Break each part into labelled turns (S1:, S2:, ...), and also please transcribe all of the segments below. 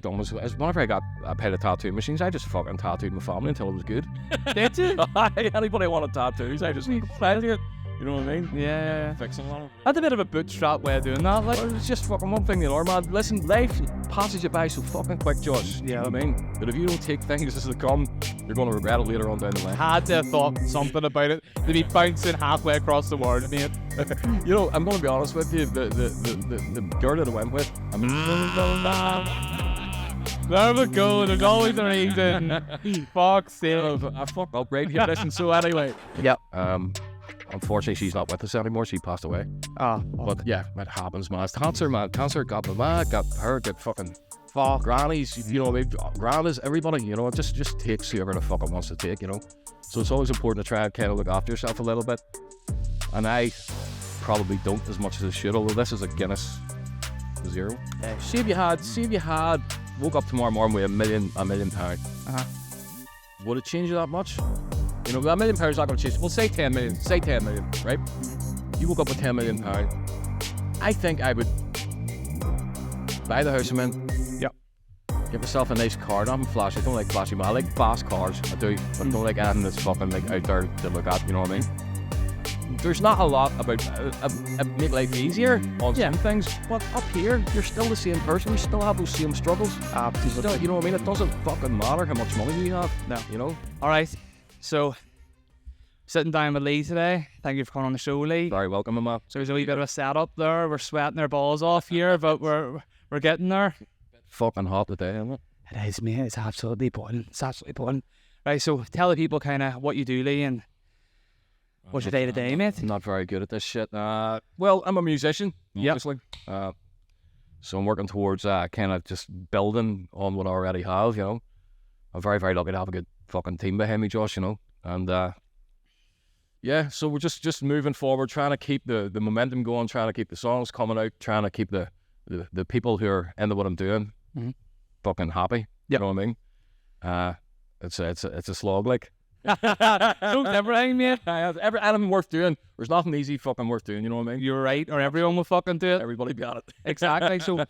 S1: done was whenever I paid a tattoo machines, I just fucking tattooed my family until it was good.
S2: Did you?
S1: Anybody wanted tattoos, I just tattooed it. You know what I mean?
S2: Yeah.
S1: Fixing on it.
S2: That's a bit of a bootstrap way of doing that. Like,
S1: Well, it's just fucking one thing, you know, man. Listen, life passes you by so fucking quick, Josh. You know what I mean? But if you don't take things as they come, you're going to regret it later on down the line.
S2: had to have thought something about it. To be bouncing halfway across the world, mate.
S1: You know, I'm going to be honest with you. The girl that I went with,
S2: There we go. There's always a reason. Fuck's sake.
S1: I fucked up right here. Listen, so anyway.
S2: Yep.
S1: Unfortunately, she's not with us anymore. She passed away.
S2: Oh,
S1: But yeah, it happens, man. It's cancer, man. Cancer got my man, got her, got fucking
S2: fuck.
S1: grannies. You know, what I mean? Grannies, everybody. You know, it just takes whoever the fuck it wants to take. You know, so it's always important to try and kind of look after yourself a little bit. And I probably don't as much as I should. Although this is a Guinness 0. See if you had woke up tomorrow morning with a million pound. Would it change you that much? You know, that £1 million is not going to change. Well, say 10 million. Say 10 million, right? You woke up with £10 million. I think I would buy the house I'm in.
S2: Yep.
S1: Give myself a nice car. Not flashy. I don't like flashy, man. I like fast cars. I do. But I don't like anything that's fucking like out there to look at. You know what I mean? There's not a lot about make life easier on some things, but up here you're still the same person. You still have those same struggles. Still, you know what I mean? It doesn't fucking matter how much money you have.
S2: No.
S1: You know.
S2: All right. So, sitting down with Lee today. Thank you for coming on the show, Lee.
S1: Very welcome, man.
S2: So there's a wee bit of a setup there. We're sweating our balls off here, but we're getting there.
S1: Fucking hot today, isn't it?
S2: It is, mate. It's absolutely boiling. It's absolutely boiling. Right. So tell the people kind of what you do, Lee, and what's your day to day, mate?
S1: I'm not very good at this shit. Well, I'm a musician, obviously. So I'm working towards kind of just building on what I already have, you know. I'm very, very lucky to have a good fucking team behind me, Josh, you know. And yeah, so we're just moving forward, trying to keep the momentum going, trying to keep the songs coming out, trying to keep the people who are into what I'm doing fucking happy. You know what I mean? It's a slog, like.
S2: Don't everything, mate.
S1: Anything worth doing. There's nothing easy fucking worth doing, you know what I mean?
S2: You're right, or everyone will fucking do it.
S1: Everybody got it.
S2: Exactly. So,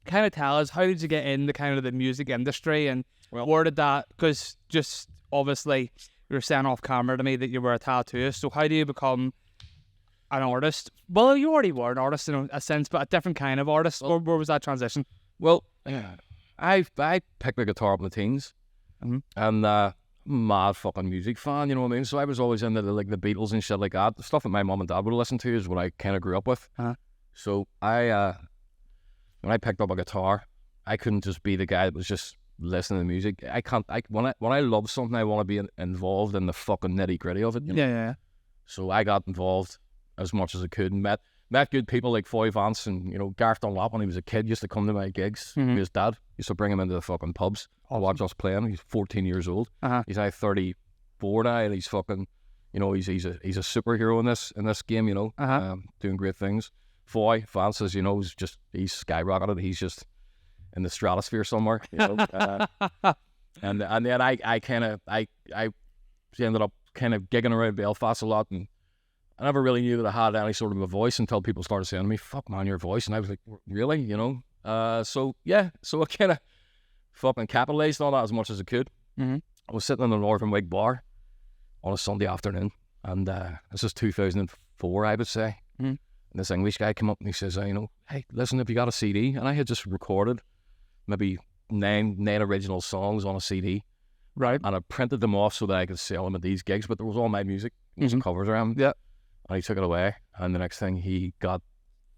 S2: kind of tell us, how did you get into kind of the music industry, and where did that? Because just obviously you were saying off camera to me that you were a tattooist. So how do you become an artist? Well, you already were an artist in a sense, but a different kind of artist. Where was that transition?
S1: Well, I picked the guitar up in the teens, and mad fucking music fan, you know what I mean? So I was always into the Beatles and shit like that. The stuff that my mum and dad would listen to is what I kind of grew up with. So I, when I picked up a guitar, I couldn't just be the guy that was just listening to music. When I love something, I want to be involved in the fucking nitty gritty of it. You know?
S2: Yeah.
S1: So I got involved as much as I could and met good people like Foy Vance and, you know, Gareth Dunlap when he was a kid used to come to my gigs. His dad used to bring him into the fucking pubs to watch us playing. He's 14 years old. He's now 34 now, and he's fucking, you know, he's a superhero in this game, you know, doing great things. Foy Vance, as you know, he's skyrocketed. He's just in the stratosphere somewhere, you know. And then I ended up kind of gigging around Belfast a lot, and I never really knew that I had any sort of a voice until people started saying to me, "Fuck man, your voice," and I was like, "Really?" You know. So I kind of fucking capitalized on that as much as I could. I was sitting in the Northern Wig bar on a Sunday afternoon, and this is 2004, I would say. And this English guy came up and he says, you know, "Hey, listen, have you got a CD?" And I had just recorded maybe nine original songs on a CD.
S2: Right.
S1: And I printed them off so that I could sell them at these gigs, but there was all my music. There was covers around.
S2: Yeah.
S1: And he took it away, and the next thing he got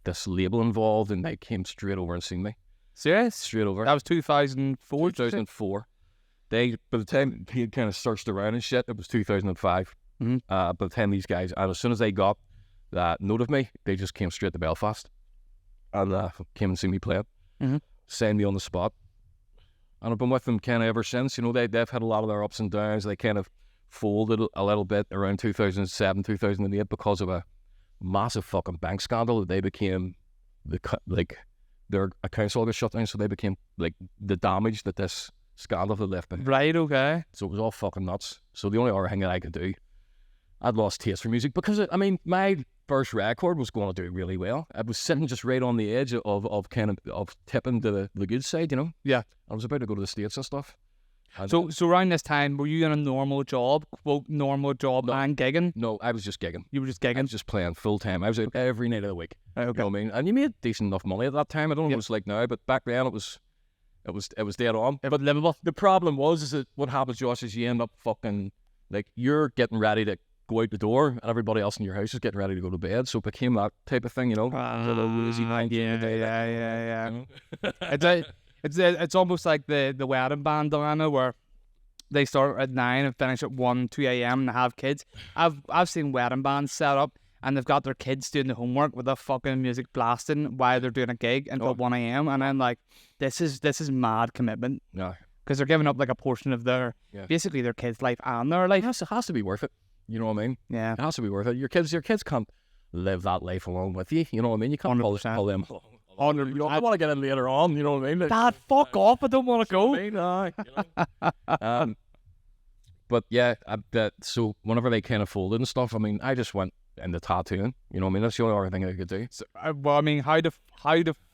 S1: this label involved, and they came straight over and seen me.
S2: Serious?
S1: Straight over.
S2: That was 2004?
S1: 2004. By the time he had kind of searched around and shit, it was 2005. By the time these guys, and as soon as they got that note of me, they just came straight to Belfast and came and see me play it. Signed me on the spot. And I've been with them kind of ever since. You know, they've had a lot of their ups and downs. They kind of folded a little bit around 2007, 2008 because of a massive fucking bank scandal that they became their accounts all got shut down, so they became like the damage that this scandal had left behind.
S2: Right, okay.
S1: So it was all fucking nuts. So the only other thing that I could do, I'd lost taste for music because my first record was going to do really well. I was sitting just right on the edge of tipping to the good side, you know.
S2: Yeah.
S1: I was about to go to the States and stuff. And
S2: So around this time, were you in a normal job, quote, normal job and gigging?
S1: no, I was just gigging.
S2: You were just
S1: I
S2: gigging?
S1: was just playing full time. I was out every night of the week.
S2: Right,
S1: You
S2: okay.
S1: know what I mean? And you made decent enough money at that time. I don't know what
S2: Yep.
S1: it's like now, but back then it was dead on.
S2: But livable.
S1: The problem is that what happens, Josh, is you end up fucking, like, you're getting ready to go out the door and everybody else in your house is getting ready to go to bed. So it became that type of thing, you know.
S2: Yeah.
S1: You know?
S2: It's almost like the wedding band dilemma where they start at 9 and finish at 1, 2 a.m. and have kids. I've seen wedding bands set up and they've got their kids doing the homework with the fucking music blasting while they're doing a gig until 1 a.m. And I'm like, this is mad commitment
S1: No.
S2: because they're giving up like a portion of their basically their kids' life and their life.
S1: It has to be worth it. You know what I mean?
S2: Yeah.
S1: It has to be worth it. Your kids can't live that life along with you. You know what I mean? You can't pull
S2: 100%.
S1: them along. You know, I want to get in later on. You know what I mean?
S2: Dad, fuck off! I don't want to go.
S1: You know? But yeah, so whenever they kind of folded and stuff, I mean, I just went into tattooing. You know what I mean? That's the only other thing I could do.
S2: So, well, I mean, how the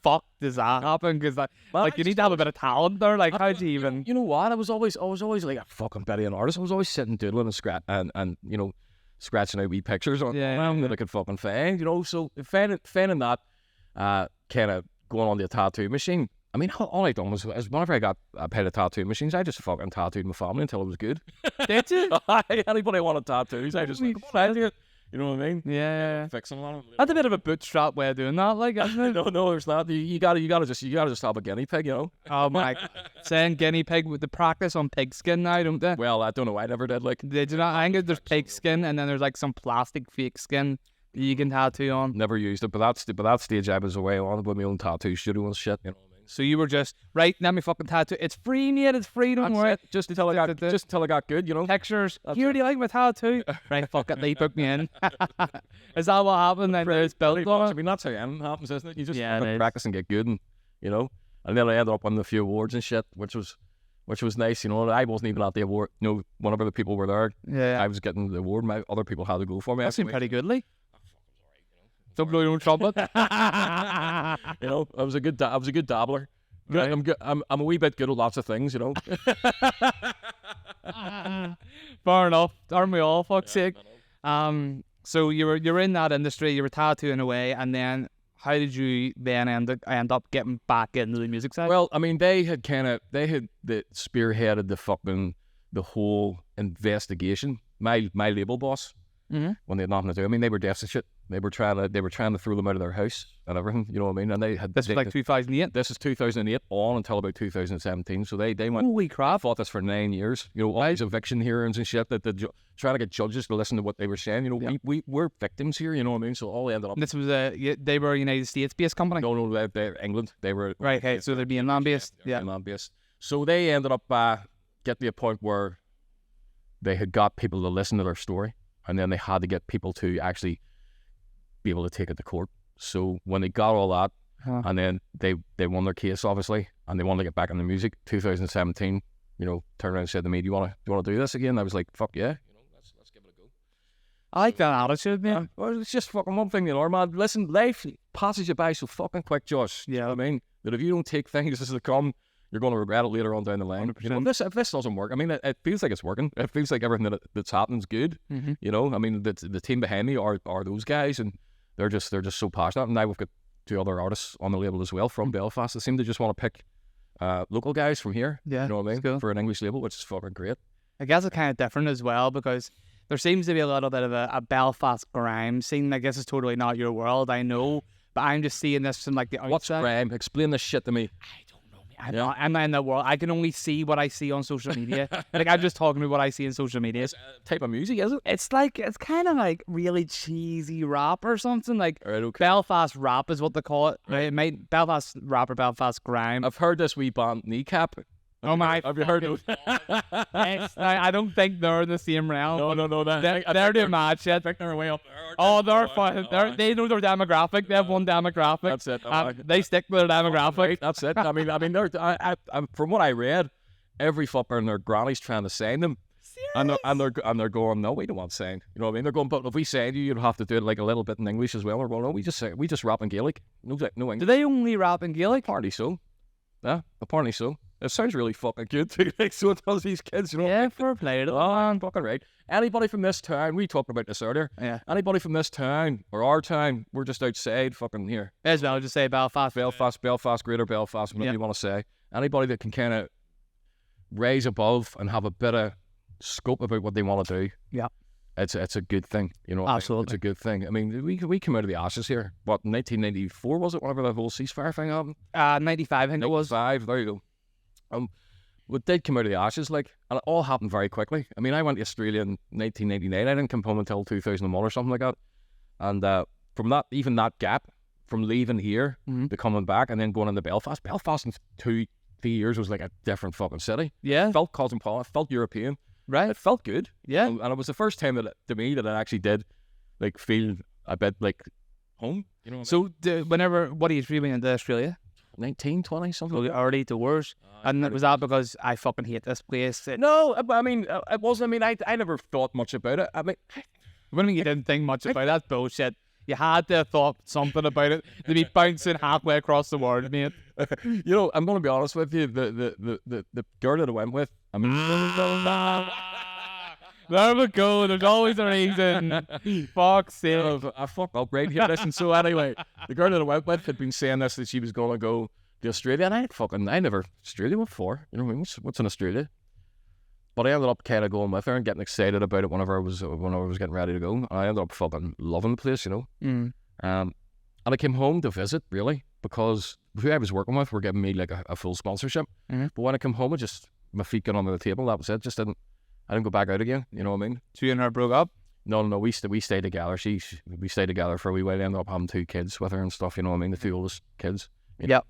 S2: fuck does that happen? Because like you need to have a bit of talent there. Like, how do you even?
S1: You know what? I was always like a fucking Betty an artist. I was always sitting doodling and you know, scratching out wee pictures on that I could fucking find. You know, so finding that kind of going on the tattoo machine. I mean, all I done was whenever I got a pair of tattoo machines, I just fucking tattooed my family until it was good.
S2: Did you?
S1: Anybody wanted tattoos? I just like, come on, I do it. You know what I mean?
S2: Yeah.
S1: Fixing a lot of.
S2: That's a bit of a bootstrap way of doing that, like, isn't it?
S1: No, there's not. You gotta just have a guinea pig, you know.
S2: Oh my! Saying guinea pig with the practice on pig skin now, don't they?
S1: Well, I don't know. I never did. Like,
S2: Did you not? I think there's pig skin, and then there's like some plastic fake skin that you can tattoo on.
S1: never used it. But that stage, I was away on with my own tattoo studio and shit. You know what I mean?
S2: So you were just right. Let me fucking tattoo. It's free, mate. It's free. Don't worry.
S1: That's it. Just until I got good, you know.
S2: Pictures. Here, do you like my tattoo? Right, fuck it. They booked me in. Is that what happened? Then it's built on
S1: I
S2: it.
S1: mean, that's how anything happens, isn't it? You just
S2: Yeah, it is.
S1: practice and get good, and you know. And then I ended up winning a few awards and shit, which was nice. You know, I wasn't even at the award. You know, whenever the people were there,
S2: Yeah.
S1: I was getting the award. My other people had to go for me.
S2: That seemed
S1: anyway.
S2: pretty good, Lee. Don't blow your own trumpet.
S1: You know, I was a good dabbler.
S2: Right.
S1: I'm good. I'm a wee bit good at lots of things, you know.
S2: Fair enough. Aren't we all? Fuck's sake. So you were in that industry. You were tattooing away, and then how did you then end up getting back into the music side?
S1: Well, I mean, they had spearheaded the whole investigation. My label boss, when they had nothing to do. I mean, they were destitute. They were trying to throw them out of their house and everything. You know what I mean? And they had
S2: This was like 2008.
S1: This is 2008 on until about 2017. So they went.
S2: Holy crap!
S1: Fought this for 9 years. You know, all these eviction hearings and shit that trying to get judges to listen to what they were saying. You know, we're victims here. You know what I mean? So all ended up.
S2: This was they were a United States based company.
S1: No, they're England. They were
S2: Right. Okay. So they'd be Inland based. Yeah.
S1: Inland based. So they ended up getting to a point where they had got people to listen to their story, and then they had to get people to actually be able to take it to court. So when they got all that, and then they won their case, obviously, and they wanted to get back in the music. 2017, you know, turned around and said to me, "Do you want to do this again?" I was like, "Fuck yeah, you know, let's give it a go."
S2: I like that attitude, man.
S1: Well, it's just fucking one thing, you know, man. Listen, life passes you by so fucking quick, Josh.
S2: Yeah.
S1: You know what I mean? That if you don't take things as they come, you're going to regret it later on down the line.
S2: 100%.
S1: You know, if this doesn't work, I mean, it feels like it's working. It feels like everything that's happening is good.
S2: Mm-hmm.
S1: You know, I mean, the team behind me are those guys, and they're just so passionate. And now we've got 2 other artists on the label as well from Belfast. They seem to just want to pick local guys from here.
S2: Yeah,
S1: you know what I mean?
S2: cool.
S1: For an English label, which is fucking great.
S2: I guess it's kind of different as well because there seems to be a little bit of a Belfast grime scene. I guess it's totally not your world, I know, but I'm just seeing this from like the outside.
S1: What's grime? Explain this shit to me.
S2: I don't know. I'm not in that world. I can only see what I see on social media. Like I'm just talking about what I see in social media.
S1: It's a type of music, is it?
S2: It's kind of like really cheesy rap or something. Like
S1: Right, okay.
S2: Belfast rap is what they call it. Right? It might Belfast rap or Belfast grime.
S1: I've heard this wee band Kneecap.
S2: Oh my!
S1: Have you heard of it?
S2: I don't think they're in the same realm.
S1: No.
S2: They're doing mad shit.
S1: They're way up there.
S2: Oh, they're fun. They know their demographic. They have one demographic.
S1: That's it.
S2: They stick to their demographic.
S1: That's it. I mean, they're. From what I read, every fucker and their granny's trying to sign them. and they're going, no, we don't want saying. You know what I mean? They're going, but if we say to you, you'd have to do it like a little bit in English as well. Or well, no, we just rap in Gaelic. No English.
S2: Do they only rap in Gaelic?
S1: Apparently so. Yeah, apparently so. It sounds really fucking good too. Like, so it tells these kids, you know.
S2: Yeah, fair play to them.
S1: Oh, I'm fucking right. Anybody from this town, we talked about this earlier.
S2: Yeah.
S1: Anybody from this town or our town, we're just outside fucking here.
S2: As well, just say Belfast.
S1: Belfast, Greater Belfast, whatever you want to say. Anybody that can kind of raise above and have a bit of scope about what they want to do.
S2: Yeah.
S1: It's a good thing, you know.
S2: Absolutely.
S1: It's a good thing. I mean, we came out of the ashes here. What, 1994 was it? Whenever that whole ceasefire thing happened?
S2: 95, I think it was.
S1: 95, there you go. We did come out of the ashes, like, and it all happened very quickly. I mean, I went to Australia in 1999. I didn't come home until 2001 or something like that. And from that, even that gap, from leaving here to coming back and then going into Belfast in 2-3 years was like a different fucking city.
S2: Yeah.
S1: It felt cosmopolitan, felt European.
S2: Right.
S1: It felt good.
S2: Yeah.
S1: And it was the first time to me that I actually did like feel a bit like home. You know what
S2: what age were you into Australia?
S1: 19, 20, something.
S2: So early doors. And was that because I fucking hate this place?
S1: No, I mean, it wasn't. I mean, I never thought much about it. I mean,
S2: what do you mean you didn't think much about it? That's bullshit. You had to have thought something about it to be bouncing halfway across the world, mate.
S1: You know, I'm going to be honest with you. The girl that I went with, I mean,
S2: there we go. There's always a reason. Fuck's sake.
S1: I fucked up right here. Listen, so anyway, the girl that I went with had been saying this, that she was going to go to Australia, and I never Australia before. You know what I mean? What's in Australia? But I ended up kind of going with her and getting excited about it whenever I was getting ready to go. And I ended up fucking loving the place, you know. And I came home to visit, really, because who I was working with were giving me like a full sponsorship. But when I came home, my feet got under the table. That was it. I didn't go back out again. You know what I mean?
S2: So you and her broke up?
S1: No. We stayed together. We stayed together for a wee while. I ended up having 2 kids with her and stuff. You know what I mean? The 2 oldest kids.
S2: Yeah.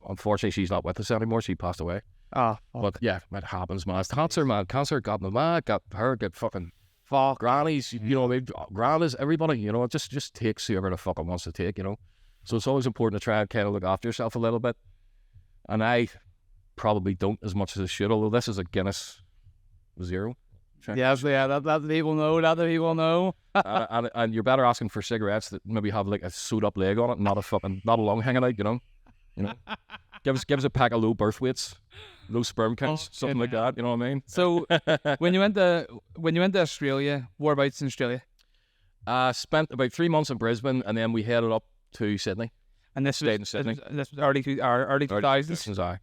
S1: Unfortunately, she's not with us anymore. She passed away.
S2: Oh, fuck.
S1: But yeah, it happens, man. It's cancer, man. Cancer got my mom, got her, got fucking grannies. You know what I mean? Grannies, everybody. You know, it just takes whoever the fuck it wants to take. You know, so it's always important to try and kind of look after yourself a little bit. And I probably don't as much as I should. Although this is a Guinness 0.
S2: Yeah, that people know. That the people know.
S1: and you're better asking for cigarettes that maybe have like a sewed up leg on it, not a lung hanging out. You know. Give us a pack of low birth weights, low sperm counts, something like that. You know what I mean?
S2: So when you went to Australia, whereabouts in Australia?
S1: Spent about 3 months in Brisbane, and then we headed up to Sydney.
S2: And this
S1: stayed in Sydney.
S2: This was early 2000s.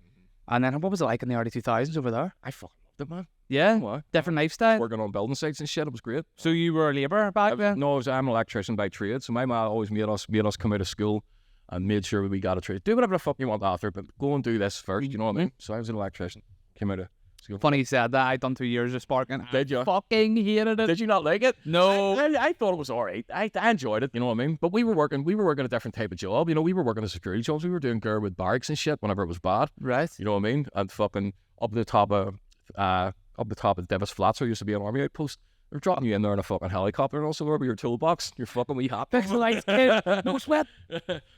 S2: And then what was it like in the early 2000s over there?
S1: I fucking loved it, man.
S2: Yeah,
S1: what?
S2: Different lifestyle.
S1: Working on building sites and shit, it was great.
S2: So you were a labourer back then?
S1: No, I'm an electrician by trade. So my mum always made us come out of school and made sure we got a trade. Do whatever the fuck you want after, but go and do this first. You know what I mean? So I was an electrician. Came out of school.
S2: Funny you said that. I'd done 2 years of sparking.
S1: Did you?
S2: Fucking hated it.
S1: Did you not like it?
S2: No.
S1: I thought it was all right. I enjoyed it. You know what I mean? But we were working a different type of job. You know, we were working a security jobs. We were doing gear with barracks and shit whenever it was bad.
S2: Right.
S1: You know what I mean? And fucking up the top of Davis Flats, where used to be an army outpost. They're dropping you in there in a fucking helicopter and also over your toolbox. You're fucking wee hat.
S2: Pixelized kid. No sweat.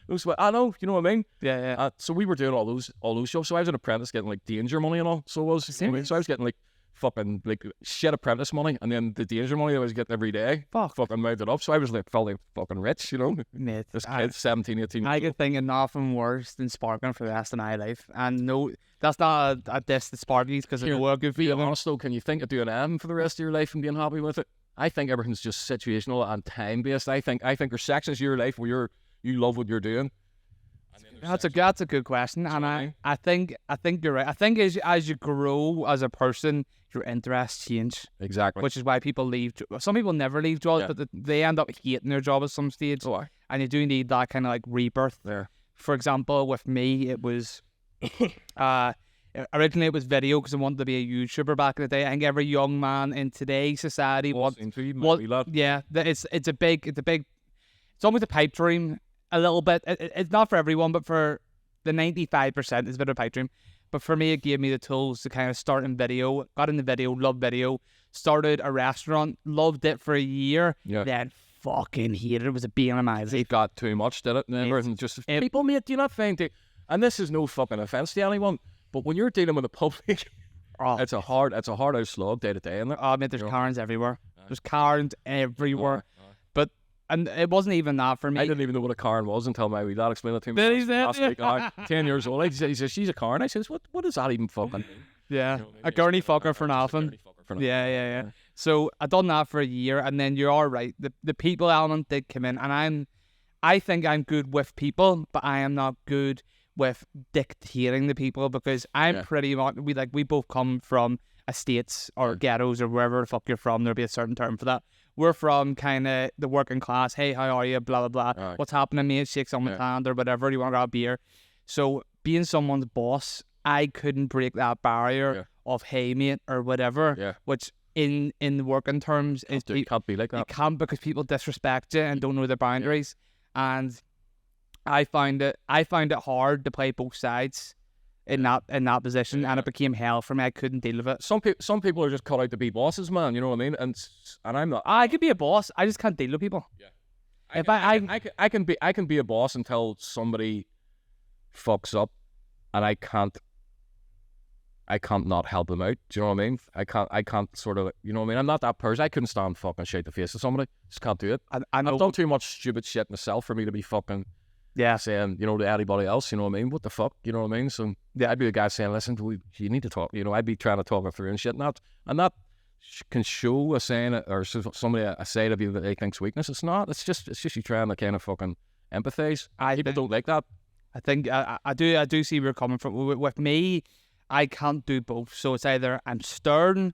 S1: No sweat. I know. You know what I mean?
S2: Yeah.
S1: So we were doing all those jobs. So I was an apprentice getting like danger money and all. So I was. You know what I mean? So I was getting like fucking like shit apprentice money, and then the danger money I was getting every day. Fucking mounted up. So I was like felt like fucking rich, you know.
S2: Mate,
S1: this kid, 17, 18.
S2: I could think of nothing worse than sparking for the rest of my life. And no, that's not a diss to Sparkies because it's a good feeling.
S1: Honest though, can you think of doing anything for the rest of your life and being happy with it? I think everything's just situational and time based. I think there's sections of your life where you love what you're doing.
S2: That's a good question, and I think you're right. I think as you grow as a person, your interests change.
S1: Exactly.
S2: Which is why people leave. Some people never leave jobs, but they end up hating their job at some stage.
S1: Oh,
S2: and you do need that kind of like rebirth.
S1: There.
S2: For example, with me, it was originally it was video because I wanted to be a YouTuber back in the day. I think every young man in today's society it's almost a pipe dream. A little bit. It's not for everyone, but for the 95%, it's a bit of a pipe dream. But for me, it gave me the tools to kind of start in video. Got into video, loved video. Started a restaurant, loved it for a year.
S1: Yeah.
S2: Then fucking hated it. It was a being of my life.
S1: It got too much, did it? People, mate, do you not find it? And this is no fucking offense to anyone, but when you're dealing with the public it's a hard out slog day to day, isn't it?
S2: Oh, mate, there's Karens everywhere. There's Karens everywhere. But and it wasn't even that for me.
S1: I didn't even know what a Karen was until my wee lad explained it to me
S2: Did he say?
S1: last week. 10 years old. He says she's a Karen. I says, what does that even fucking mean?
S2: Yeah,
S1: You know what I mean?
S2: a gurney fucker for
S1: Just a
S2: nothing.
S1: gurney fucker for nothing.
S2: Yeah. So I done that for a year, and then you're all right. The people element did come in, and I think I'm good with people, but I am not good with dictating the people, because I'm pretty much we both come from estates or ghettos or wherever the fuck you're from. There'll be a certain term for that. We're from kind of the working class. Hey, how are you? Blah blah blah. What's happening, mate? Shake someone's hand or whatever. You want to grab a beer? So being someone's boss, I couldn't break that barrier of hey mate or whatever, which in the working terms is
S1: It can't be like that.
S2: it can't, because people disrespect you and don't know their boundaries, and I find it hard to play both sides in that position, and it became hell for me. I couldn't deal with it.
S1: Some people are just cut out to be bosses, man. You know what I mean? And I'm not.
S2: I could be a boss. I just can't deal with people.
S1: Yeah. I can be a boss until somebody fucks up, and I can't not help them out. Do you know what I mean? I can't sort of, you know what I mean? I'm not that person. I couldn't stand fucking shake the face of somebody. Just can't do it. I've done too much stupid shit myself for me to be fucking saying, you know, to anybody else, you know what I mean? What the fuck, you know what I mean? So I'd be the guy saying, listen, you need to talk. You know, I'd be trying to talk her through and shit. And that can show a saying or somebody a side of you that they think's weakness. It's not. It's just you trying to kind of fucking empathize. People don't like that.
S2: I think I do see where you're coming from. With me, I can't do both. So it's either I'm stern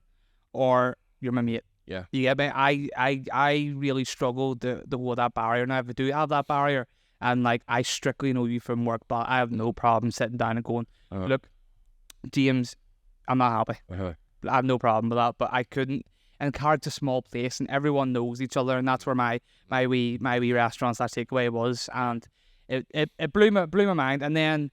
S2: or you're my mate.
S1: Yeah.
S2: You get me? I really struggle to hold that barrier. Now, if I do have that barrier, and like I strictly know you from work, but I have no problem sitting down and going, look, James, I'm not happy. I have no problem with that, but I couldn't. And Carrick's a small place, and everyone knows each other, and that's where my wee restaurant / takeaway was, and it blew my mind. And then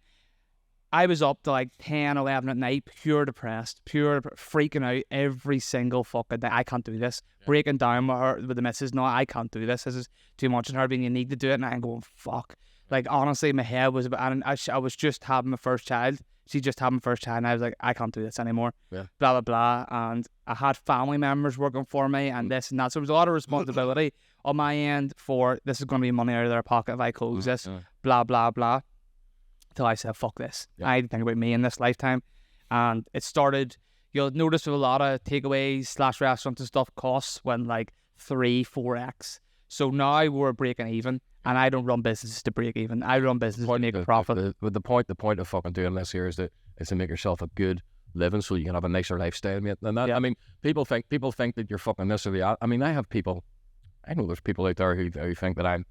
S2: I was up to like 10, 11 at night, pure depressed, freaking out every single fucking day. I can't do this. Breaking down with the missus. No, I can't do this. This is too much. And her being unique to do it. And I'm going, fuck. Like, honestly, my head was about, and I was just having my first child. She just had my first child. And I was like, I can't do this anymore. Yeah. Blah, blah, blah. And I had family members working for me and this and that. So there was a lot of responsibility on my end for this is going to be money out of their pocket if I close this. Blah, blah, blah. Till I said, fuck this. I didn't think about me in this lifetime. And it started, you'll notice with a lot of takeaways / restaurants and stuff costs when like 3-4x. So now we're breaking even, and I don't run businesses to break even. I run businesses to make a profit.
S1: The point of fucking doing this here is to make yourself a good living so you can have a nicer lifestyle, mate. And that, I mean, people think that you're fucking this or the. I mean, I know there's people out there who think that I'm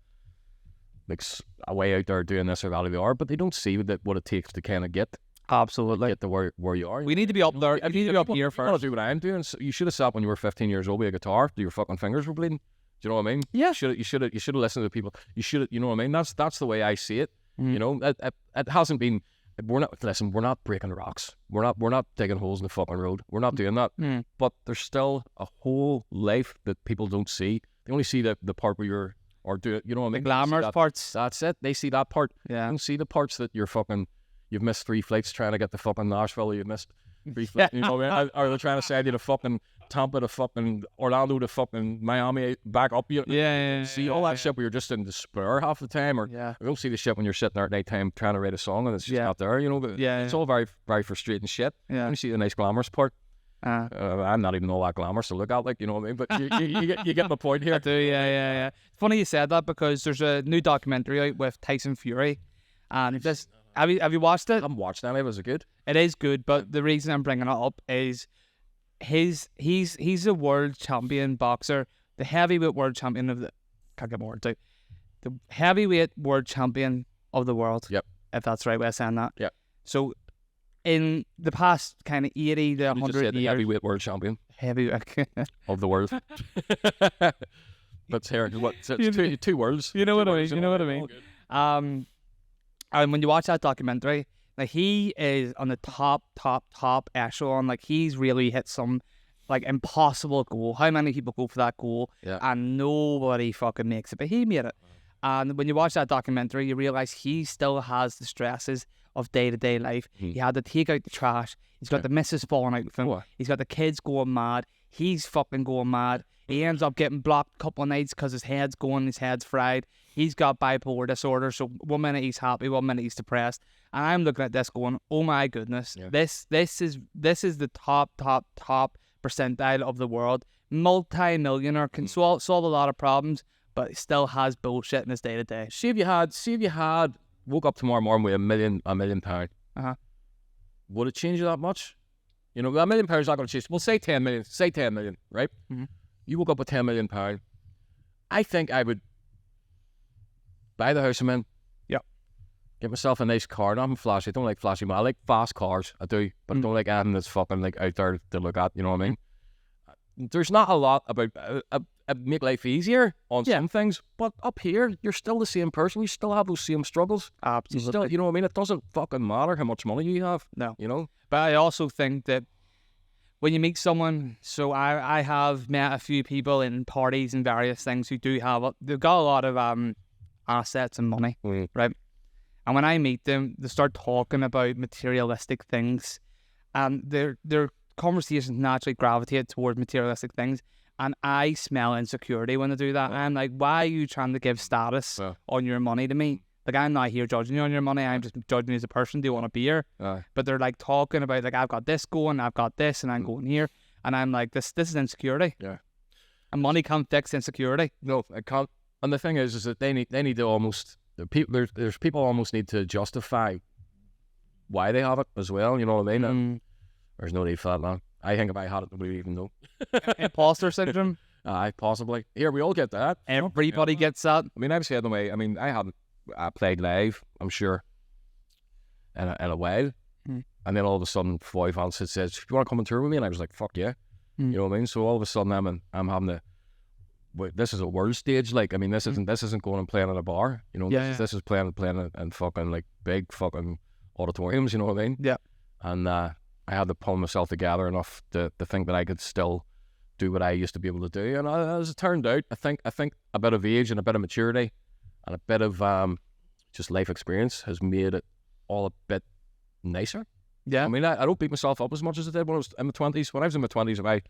S1: like way out there doing this or that or the other, but they don't see what it takes to kind of get to where you are.
S2: We need to be up there. You need to be up here first.
S1: You want to do what I'm doing. So you should have sat when you were 15 years old with a guitar. Your fucking fingers were bleeding. Do you know what I mean?
S2: Yeah.
S1: You should have listened to people. You know what I mean? That's the way I see it. You know, it hasn't been. We're not breaking rocks. We're not digging holes in the fucking road. We're not doing that. But there's still a whole life that people don't see. They only see the part where you're. Or do it, you know what I mean?
S2: The glamorous parts.
S1: That's it. They see that part.
S2: Yeah.
S1: They don't see the parts that you've missed 3 flights trying to get to fucking Nashville. You've missed 3 flights. You know what I mean? Or they're trying to send you to fucking Tampa to fucking Orlando to fucking Miami back up. You see all that shit where you're just in despair half the time. Or you don't see the shit when you're sitting there at night time trying to write a song and it's just not there. You know, it's all very, very frustrating shit. Yeah. You see the nice glamorous part. I'm not even all that glamorous to look at, like, you know what I mean? But you get my point here.
S2: I do, yeah. It's funny you said that because there's a new documentary out with Tyson Fury, and this have you watched it?
S1: I haven't watched any. Was it good?
S2: It is good, but the reason I'm bringing it up is he's a world champion boxer, the heavyweight world champion of the the heavyweight world champion of the world.
S1: Yep.
S2: If that's the right way of saying that.
S1: Yep.
S2: In the past kind of 80 to 100 years...
S1: heavyweight world champion.
S2: Heavyweight.
S1: Of the world. But here, it's two words.
S2: You know what I mean? And when you watch that documentary, like, he is on the top echelon. Like, he's really hit some, like, impossible goal. How many people go for that goal? Yeah. And nobody fucking makes it. But he made it. And when you watch that documentary, you realise he still has the stresses of day-to-day life. He had to take out the trash. He's got the missus falling out with him. He's got the kids going mad. He's fucking going mad. He ends up getting blocked a couple of nights because his head's going, his head's fried. He's got bipolar disorder, so 1 minute he's happy, 1 minute he's depressed. And I'm looking at this going, oh my goodness, this is the top percentile of the world. Multi-millionaire, can solve a lot of problems, but he still has bullshit in his day-to-day.
S1: See if you had woke up tomorrow morning with a million pound. Would it change you that much? You know, £1 million is not going to change. Well, say 10 million. Say 10 million, right? You woke up with £10 million. I think I would buy the house I'm in.
S2: Yep.
S1: Get myself a nice car. Not flashy. I don't like flashy, but I like fast cars. I do, but I don't like anything that's fucking like out there to look at. You know what I mean? There's not a lot about make life easier on some things, but up here you're still the same person. You still have those same struggles.
S2: Absolutely.
S1: You still, you know what I mean? It doesn't fucking matter how much money you have.
S2: No.
S1: You know?
S2: But I also think that when you meet someone, so I have met a few people in parties and various things who they've got a lot of assets and money, right? And when I meet them, they start talking about materialistic things, and their conversations naturally gravitate toward materialistic things. And I smell insecurity when they do that. I'm like, why are you trying to give status on your money to me? Like, I'm not here judging you on your money. I'm just judging you as a person. Do you want a beer? But they're like talking about, like, I've got this going, I've got this, and I'm going here. And I'm like, this is insecurity.
S1: Yeah.
S2: And money can't fix insecurity.
S1: No, it can't. And the thing is that they need to almost, there's people almost need to justify why they have it as well. You know what I mean? And there's no need for that, man. I think if I had it, nobody would even know.
S2: Imposter syndrome?
S1: Possibly. Here, we all get that.
S2: Everybody gets that.
S1: I mean, I've said in a way, I mean, I haven't played live, I'm sure, in a while. And then all of a sudden, Foy Vance says, "Do you want to come and tour with me?" And I was like, "Fuck yeah." You know what I mean? So all of a sudden, I'm having to, this is a world stage. Like, I mean, this isn't going and playing at a bar. You know, this is playing in fucking like big fucking auditoriums. You know what I mean?
S2: Yeah.
S1: And I had to pull myself together enough to think that I could still do what I used to be able to do. And as it turned out, I think a bit of age and a bit of maturity and a bit of just life experience has made it all a bit nicer.
S2: Yeah.
S1: I mean, I don't beat myself up as much as I did when I was in my 20s. When I was in my 20s, if I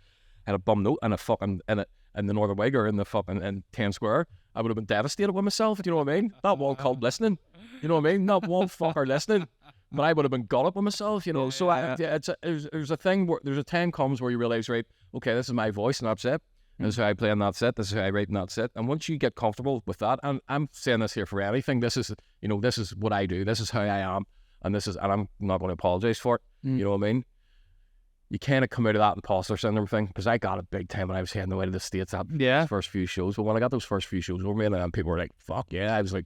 S1: had a bum note and a fucking in the Northern Wig or in the fucking in 10 Square, I would have been devastated with myself. Do you know what I mean? Not one called listening. You know what I mean? Not one fucker listening. But I would have been got up with myself, you know. So there's a thing where there's a time comes where you realize, right, okay, this is my voice and that's it. This is how I play on that set. This is how I write in that set. And once you get comfortable with that, and I'm saying this here for anything, this is what I do. This is how I am, and I'm not going to apologize for it. You know what I mean? You kind of come out of that imposter syndrome thing, because I got it big time when I was heading away to the States at those first few shows. But when I got those first few shows over me, and people were like, "Fuck yeah," I was like,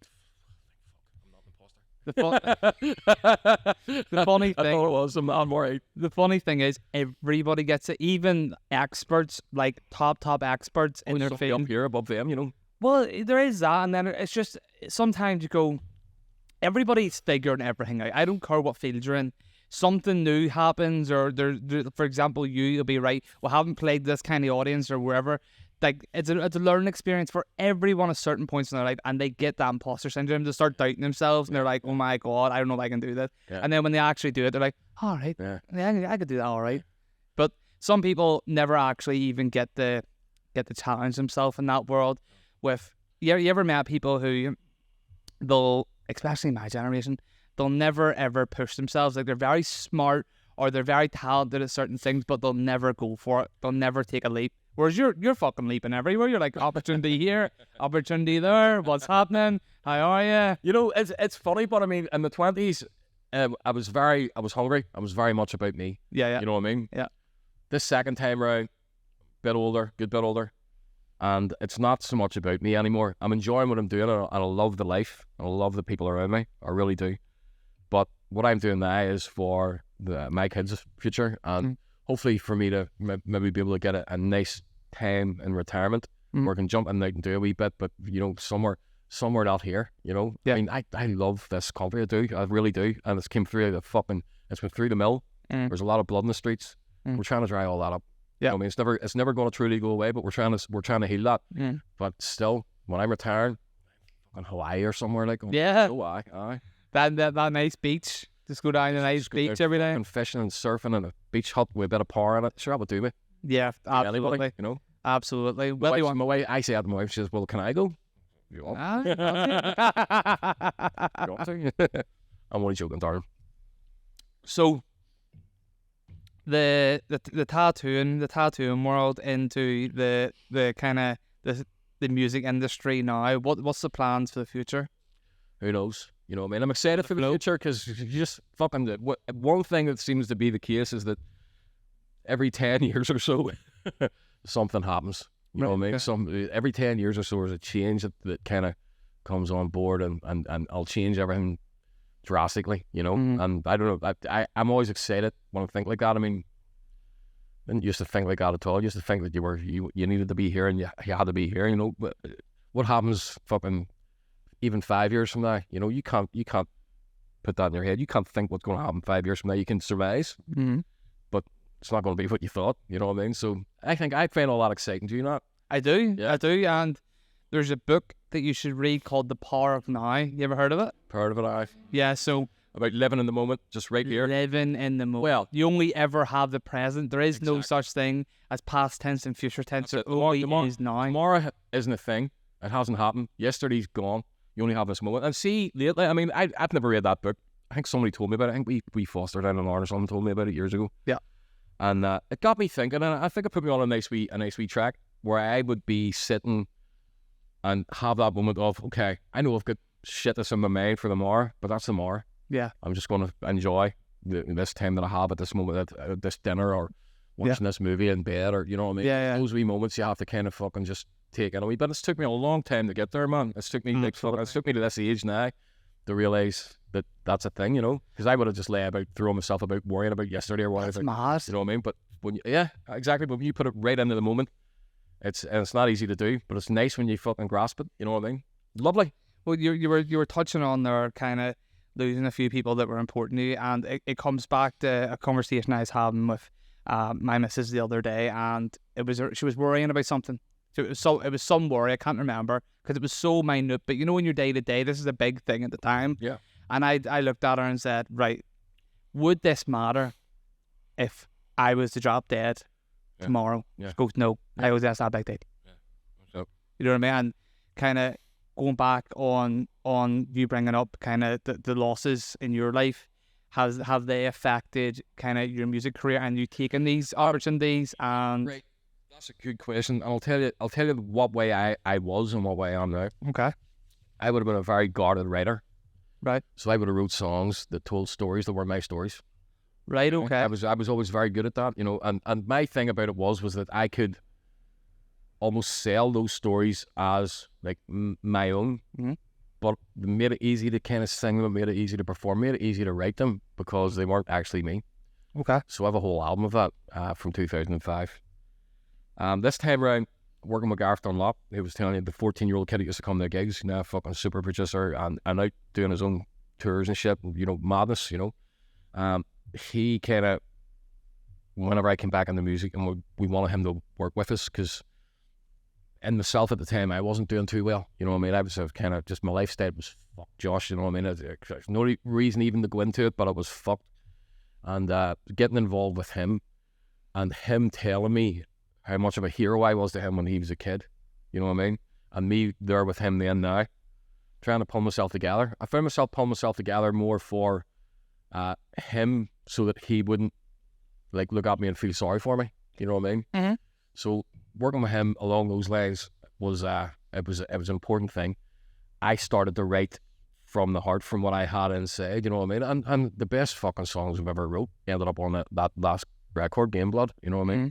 S2: The funny thing,
S1: I thought it was. I'm alright.
S2: The funny thing is, everybody gets it. Even experts, like top experts in their field,
S1: up here above them, you know.
S2: Well, there is that, and then it's just sometimes you go, everybody's figuring everything out. I don't care what field you're in. Something new happens, or there, for example, you'll be right. Well, haven't played this kind of audience or wherever. Like, it's a learning experience for everyone at certain points in their life, and they get that imposter syndrome. They start doubting themselves, and they're like, "Oh my god, I don't know if I can do this." Yeah. And then when they actually do it, they're like, "All right, yeah, I could do that, all right." But some people never actually even get to challenge themselves in that world. With you ever met people who they'll, especially my generation, they'll never ever push themselves. Like, they're very smart or they're very talented at certain things, but they'll never go for it. They'll never take a leap. Whereas you're fucking leaping everywhere. You're like, opportunity here, opportunity there. What's happening? How are you?
S1: You know, it's funny, but I mean, in the 20s, I was hungry. I was very much about me.
S2: Yeah.
S1: You know what I mean?
S2: Yeah.
S1: This second time around, good bit older, and it's not so much about me anymore. I'm enjoying what I'm doing, and I love the life, and I love the people around me. I really do. But what I'm doing now is for my kids' future, and hopefully for me to maybe be able to get a nice time in retirement where I can jump in and do a wee bit, but you know, somewhere not here, you know. Yeah. I mean, I love this country, I really do, and it's went through the mill. There's a lot of blood in the streets. We're trying to dry all that up. Yeah. I mean, it's never going to truly go away, but we're trying to heal that. But still, when I'm retiring, fucking Hawaii or somewhere like.
S2: Yeah.
S1: Oh, aye.
S2: That nice beach. Just go down to a nice beach every day.
S1: And fishing and surfing in a beach hut with a bit of power in it. Sure, that would do me.
S2: Yeah, absolutely.
S1: Anybody, you know?
S2: Absolutely.
S1: Well,
S2: Well,
S1: my wife, I say that to my wife, she says, well, can I go? You want? You want to? I'm only joking, darling.
S2: So the tattooing world into the kind of the music industry now. What's the plans for the future?
S1: Who knows? You know what I mean? I'm excited for the future because you just fucking... One thing that seems to be the case is that every 10 years or so, something happens. You know what I mean? Okay. Every 10 years or so, there's a change that kind of comes on board and I'll change everything drastically, you know? And I don't know, I'm always excited when I think like that. I mean, I didn't used to think like that at all. I used to think that you needed to be here and you had to be here, you know? But what happens fucking even 5 years from now? You know, you can't put that in your head. You can't think what's going to happen 5 years from now. You can surmise, but it's not going to be what you thought, you know what I mean? So I think I find all that exciting. Do you not?
S2: I do, yeah. I do, and there's a book that you should read called The Power of Now. You ever heard of it?
S1: Heard of it, aye.
S2: Yeah, so...
S1: About living in the moment, just right here.
S2: Living in the moment. Well, you only ever have the present. There is no such thing as past tense and future tense. There only is now.
S1: Tomorrow isn't a thing. It hasn't happened. Yesterday's gone. You only have this moment. And see, lately, I mean, I've never read that book. I think somebody told me about it. I think we Foster down in Ireland or something told me about it years ago.
S2: Yeah.
S1: And it got me thinking, and I think it put me on a nice wee track where I would be sitting and have that moment of, okay, I know I've got shit that's in my mind for tomorrow, but that's tomorrow.
S2: Yeah.
S1: I'm just going to enjoy this time that I have at this moment, at this dinner or watching this movie in bed, or, you know what I mean?
S2: Yeah.
S1: Those wee moments you have to kind of fucking just take in a wee bit. It's took me a long time to get there, man. It took me to this age now to realise that that's a thing, you know? Because I would have just lay about, throwing myself about, worrying about yesterday or whatever.
S2: That's mad.
S1: You know what I mean? But when exactly. But when you put it right into the moment, it's not easy to do, but it's nice when you fucking grasp it. You know what I mean? Lovely.
S2: Well, you were touching on there, kind of losing a few people that were important to you, and it comes back to a conversation I was having with my missus the other day, and she was worrying about something. So it was some worry, I can't remember, because it was so minute. But you know, in your day to day, this is a big thing at the time.
S1: Yeah.
S2: And I looked at her and said, right, would this matter if I was to drop dead tomorrow?
S1: Yeah.
S2: She goes, no. I was that's that big deal.
S1: Yeah. So.
S2: You know what I mean? And kind of going back on you bringing up kind of the losses in your life, have they affected kind of your music career and you taking these opportunities? And
S1: right, that's a good question. And I'll tell you what way I was and what way I am now.
S2: Okay. I
S1: would have been a very guarded writer.
S2: Right.
S1: So I would have wrote songs that told stories that were my stories.
S2: Right. Okay.
S1: I was always very good at that, you know. And my thing about it was that I could almost sell those stories as like my own, but it made it easy to kind of sing them, made it easy to perform, made it easy to write them because they weren't actually me.
S2: Okay.
S1: So I have a whole album of that from 2005. This time around, working with Gareth Dunlop, he was telling you the 14-year-old kid who used to come to gigs, now fucking super producer and out doing his own tours and shit, you know, madness, you know. He kind of, whenever I came back into music, and we wanted him to work with us because in myself at the time, I wasn't doing too well. You know what I mean? I was kind of just, my lifestyle was fucked, Josh. You know what I mean? There's no reason even to go into it, but it was fucked. And getting involved with him and him telling me how much of a hero I was to him when he was a kid. You know what I mean? And me there with him then now, trying to pull myself together. I found myself pulling myself together more for him so that he wouldn't like look at me and feel sorry for me. You know what I mean?
S2: Mm-hmm.
S1: So working with him along those lines was it was an important thing. I started to write from the heart, from what I had inside, you know what I mean? And the best fucking songs I've ever wrote ended up on that last record, Game Blood, you know what I mean? Mm-hmm.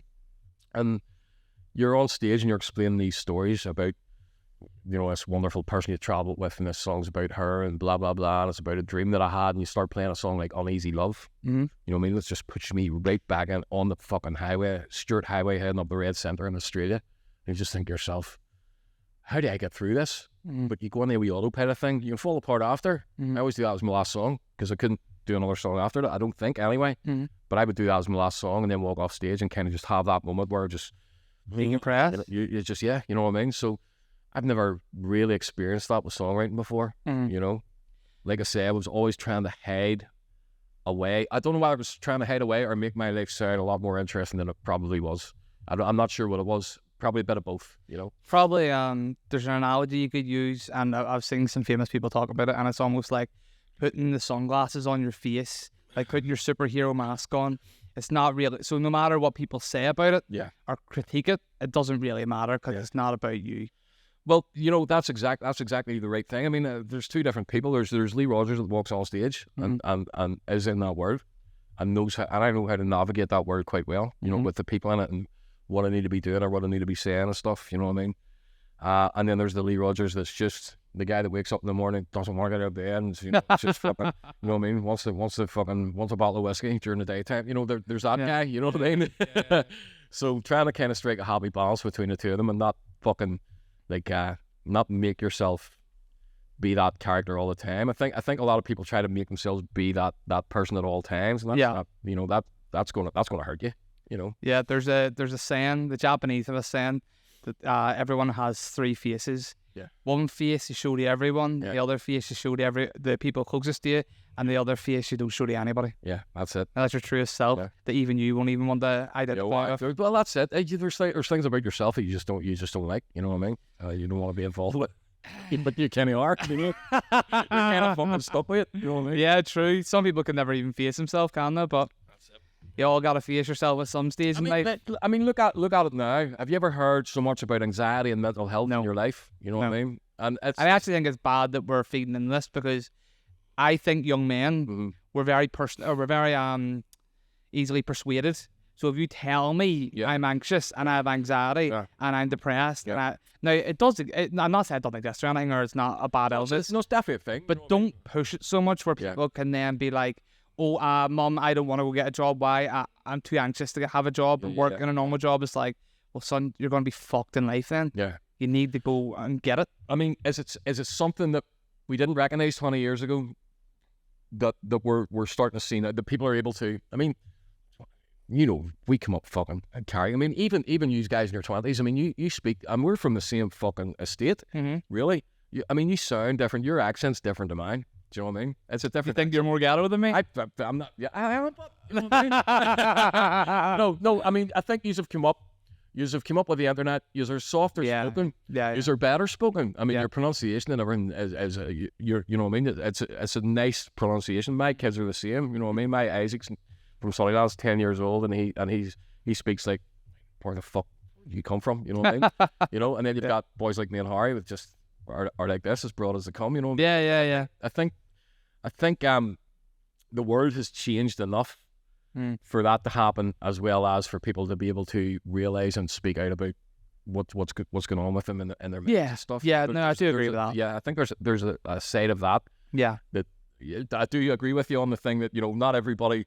S1: And you're on stage and you're explaining these stories about, you know, this wonderful person you travelled with, and this song's about her and blah, blah, blah, and it's about a dream that I had, and you start playing a song like Uneasy Love, you know what I mean? It's just puts me right back in on the fucking highway, Stewart Highway, heading up the Red Centre in Australia, and you just think to yourself, how do I get through this? But you go on the wee autopilot thing, you can fall apart after. I always do that as my last song, because I couldn't do another song after that, I don't think, anyway. But I would do that as my last song, and then walk off stage and kind of just have that moment where just
S2: being impressed.
S1: You just, yeah, you know what I mean? So I've never really experienced that with songwriting before. You know, like I say, I was always trying to hide away. I don't know why I was trying to hide away or make my life sound a lot more interesting than it probably was. I'm not sure what it was. Probably a bit of both, you know.
S2: Probably there's an analogy you could use, and I've seen some famous people talk about it, and it's almost like putting the sunglasses on your face, like putting your superhero mask on. It's not really, so no matter what people say about it or critique it, it doesn't really matter because it's not about you.
S1: Well, you know, that's exactly the right thing. I mean, there's two different people. There's Lee Rodgers that walks on stage and is in that world and knows how, and I know how to navigate that world quite well, you know, with the people in it and what I need to be doing or what I need to be saying and stuff, you know what I mean? And then there's the Lee Rodgers that's just the guy that wakes up in the morning, doesn't want to get out of bed, and you know, just fucking, you know what I mean? Wants a bottle of whiskey during the daytime. You know, there's that guy. You know what I mean? So trying to kind of strike a happy balance between the two of them, and not fucking like not make yourself be that character all the time. I think a lot of people try to make themselves be that person at all times, and that's not, you know, that's gonna hurt you. You know. Yeah,
S2: there's a saying, the Japanese have a saying that everyone has three faces.
S1: Yeah.
S2: One face you show to everyone, the other face you show to the people closest to you, and the other face you don't show to anybody.
S1: Yeah, that's it.
S2: And that's your truest self that even you won't even want to identify with.
S1: Well, that's it. There's things about yourself that you just don't like. You know what I mean? You don't want to be involved with. But you kind of are. You know? You're kind of fucking stuck with it. You know what I mean?
S2: Yeah, true. Some people can never even face themselves, can they? But you all got to face yourself at some stage in life.
S1: I mean, look at it now. Have you ever heard so much about anxiety and mental health in your life? You know what I mean? And I
S2: actually think it's bad that we're feeding in this, because I think young men we're very easily persuaded. So if you tell me I'm anxious and I have anxiety and I'm depressed, and I'm not saying I don't think this or anything, or it's not a bad illness.
S1: No, it's definitely a thing.
S2: But don't push it so much where people can then be like, oh, Mum, I don't want to go get a job. Why? I'm too anxious to have a job and work in a normal job. It's like, well, son, you're going to be fucked in life then.
S1: Yeah.
S2: You need to go and get it.
S1: I mean, is it something that we didn't recognize 20 years ago that we're starting to see now, that people are able to, I mean, you know, we come up fucking and carry. I mean, even you guys in your 20s, I mean, you speak, and we're from the same fucking estate, really. I mean, you sound different. Your accent's different to mine. Do you know what I mean? It's a different.
S2: You think you're more ghetto than me?
S1: I'm not. Yeah, I am. You know what I mean? No. I mean, I think you've come up with the internet. You're softer spoken. You're better spoken. I mean, your pronunciation and everything is you know what I mean? It's a nice pronunciation. My kids are the same. You know what I mean? My Isaac's from Sunnyland's 10 years old, and he speaks like, where the fuck you come from? You know what I mean? You know, and then you've got boys like me and Harry with just are like this, as broad as they come. You know?
S2: Yeah.
S1: I think the world has changed enough for that to happen, as well as for people to be able to realize and speak out about what's going on with them and their mental and stuff.
S2: Yeah, no, I do agree with that.
S1: Yeah, I think there's a side of that.
S2: Yeah.
S1: That I do agree with you on the thing that, you know, not everybody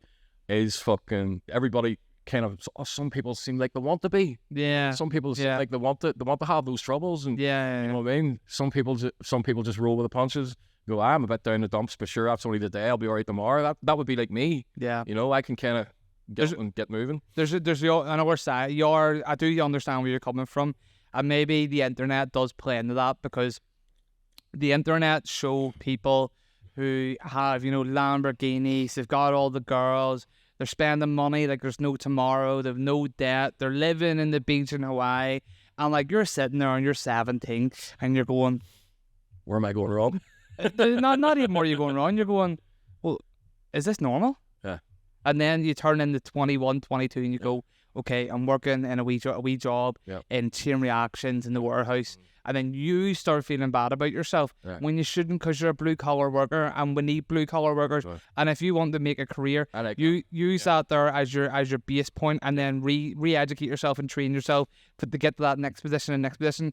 S1: is fucking. Everybody kind of. Some people seem like they want to be.
S2: Yeah.
S1: Some people seem like they want to have those troubles, and you know what I mean. Some people just roll with the punches. Go, I'm a bit down the dumps, but sure, that's only the day. I'll be alright tomorrow. That would be like me.
S2: Yeah.
S1: You know, I can kind of get moving.
S2: There's on our side. I do understand where you're coming from, and maybe the internet does play into that, because the internet show people who have, you know, Lamborghinis. They've got all the girls. They're spending money like there's no tomorrow. They've no debt. They're living in the beach in Hawaii, and like you're sitting there and you're 17 and you're going,
S1: where am I going wrong?
S2: not even where you're going wrong. You're going, well, is this normal?
S1: Yeah.
S2: And then you turn into 21, 22 and you go, okay, I'm working in a wee job in chain reactions in the warehouse. And then you start feeling bad about yourself when you shouldn't, because you're a blue-collar worker, and we need blue-collar workers. Right. And if you want to make a career, you use that there as your base point, and then re-educate yourself and train yourself to get to that next position.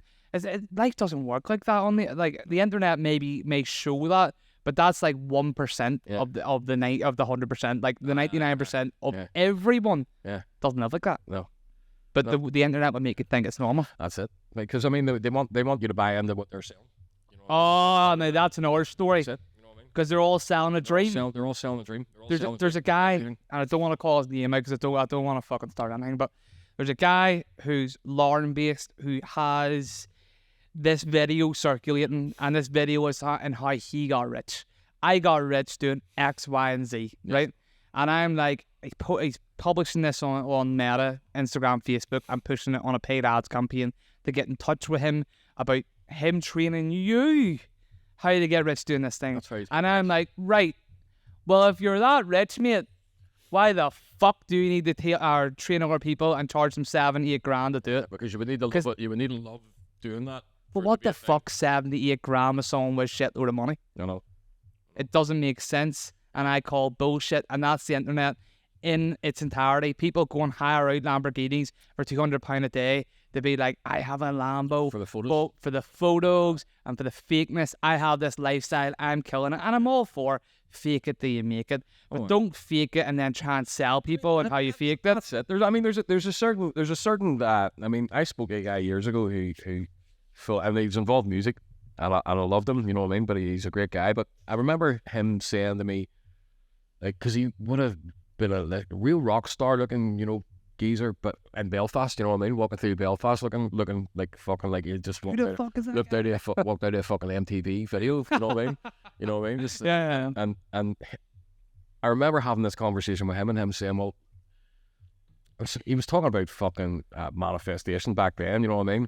S2: Life doesn't work like that. The internet may show that, but that's like 1% of the 100%. Like the 99% of everyone doesn't live like that.
S1: No.
S2: But the internet would make you think it's normal.
S1: That's it. Because I mean, they want you to buy into what they're selling. You know what
S2: I mean? No, that's another story.
S1: That's it. You know what I mean?
S2: Because they're all selling a dream.
S1: They're all selling a dream.
S2: There's a guy, and I don't want to call his name out because I don't want to fucking start anything. But there's a guy who's Lauren based, who has this video circulating, and this video is and how he got rich. I got rich doing X, Y, and Z, right? And I'm like, he's publishing this on Meta, Instagram, Facebook. I'm pushing it on a paid ads campaign to get in touch with him about him training you how to get rich doing this thing.
S1: That's right.
S2: And I'm like, right, well, if you're that rich, mate, why the fuck do you need to train other people and charge them $7-8 to do it?
S1: Because you would need to love doing that.
S2: But what the fuck, $7-8 with someone with shit load of money?
S1: No.
S2: It doesn't make sense, and I call bullshit, and that's the internet in its entirety. People go and hire out Lamborghinis for £200 a day to be like, I have a Lambo
S1: for the photos,
S2: and for the fakeness. I have this lifestyle. I'm killing it, and I'm all for fake it till you make it, but don't fake it and then try and sell people and how you faked it.
S1: That's it. There's a certain I mean, I spoke to a guy years ago who and he was involved in music. And I loved him, you know what I mean? But he's a great guy. But I remember him saying to me, like, because he would have been a real rock star looking, you know, geezer, but in Belfast, you know what I mean? Walking through Belfast looking like fucking like he just walked out, walked out of a fucking MTV video, you know what I mean? You know what I mean? Just,
S2: yeah.
S1: And I remember having this conversation with him and him saying, well, he was talking about fucking manifestation back then, you know what I mean?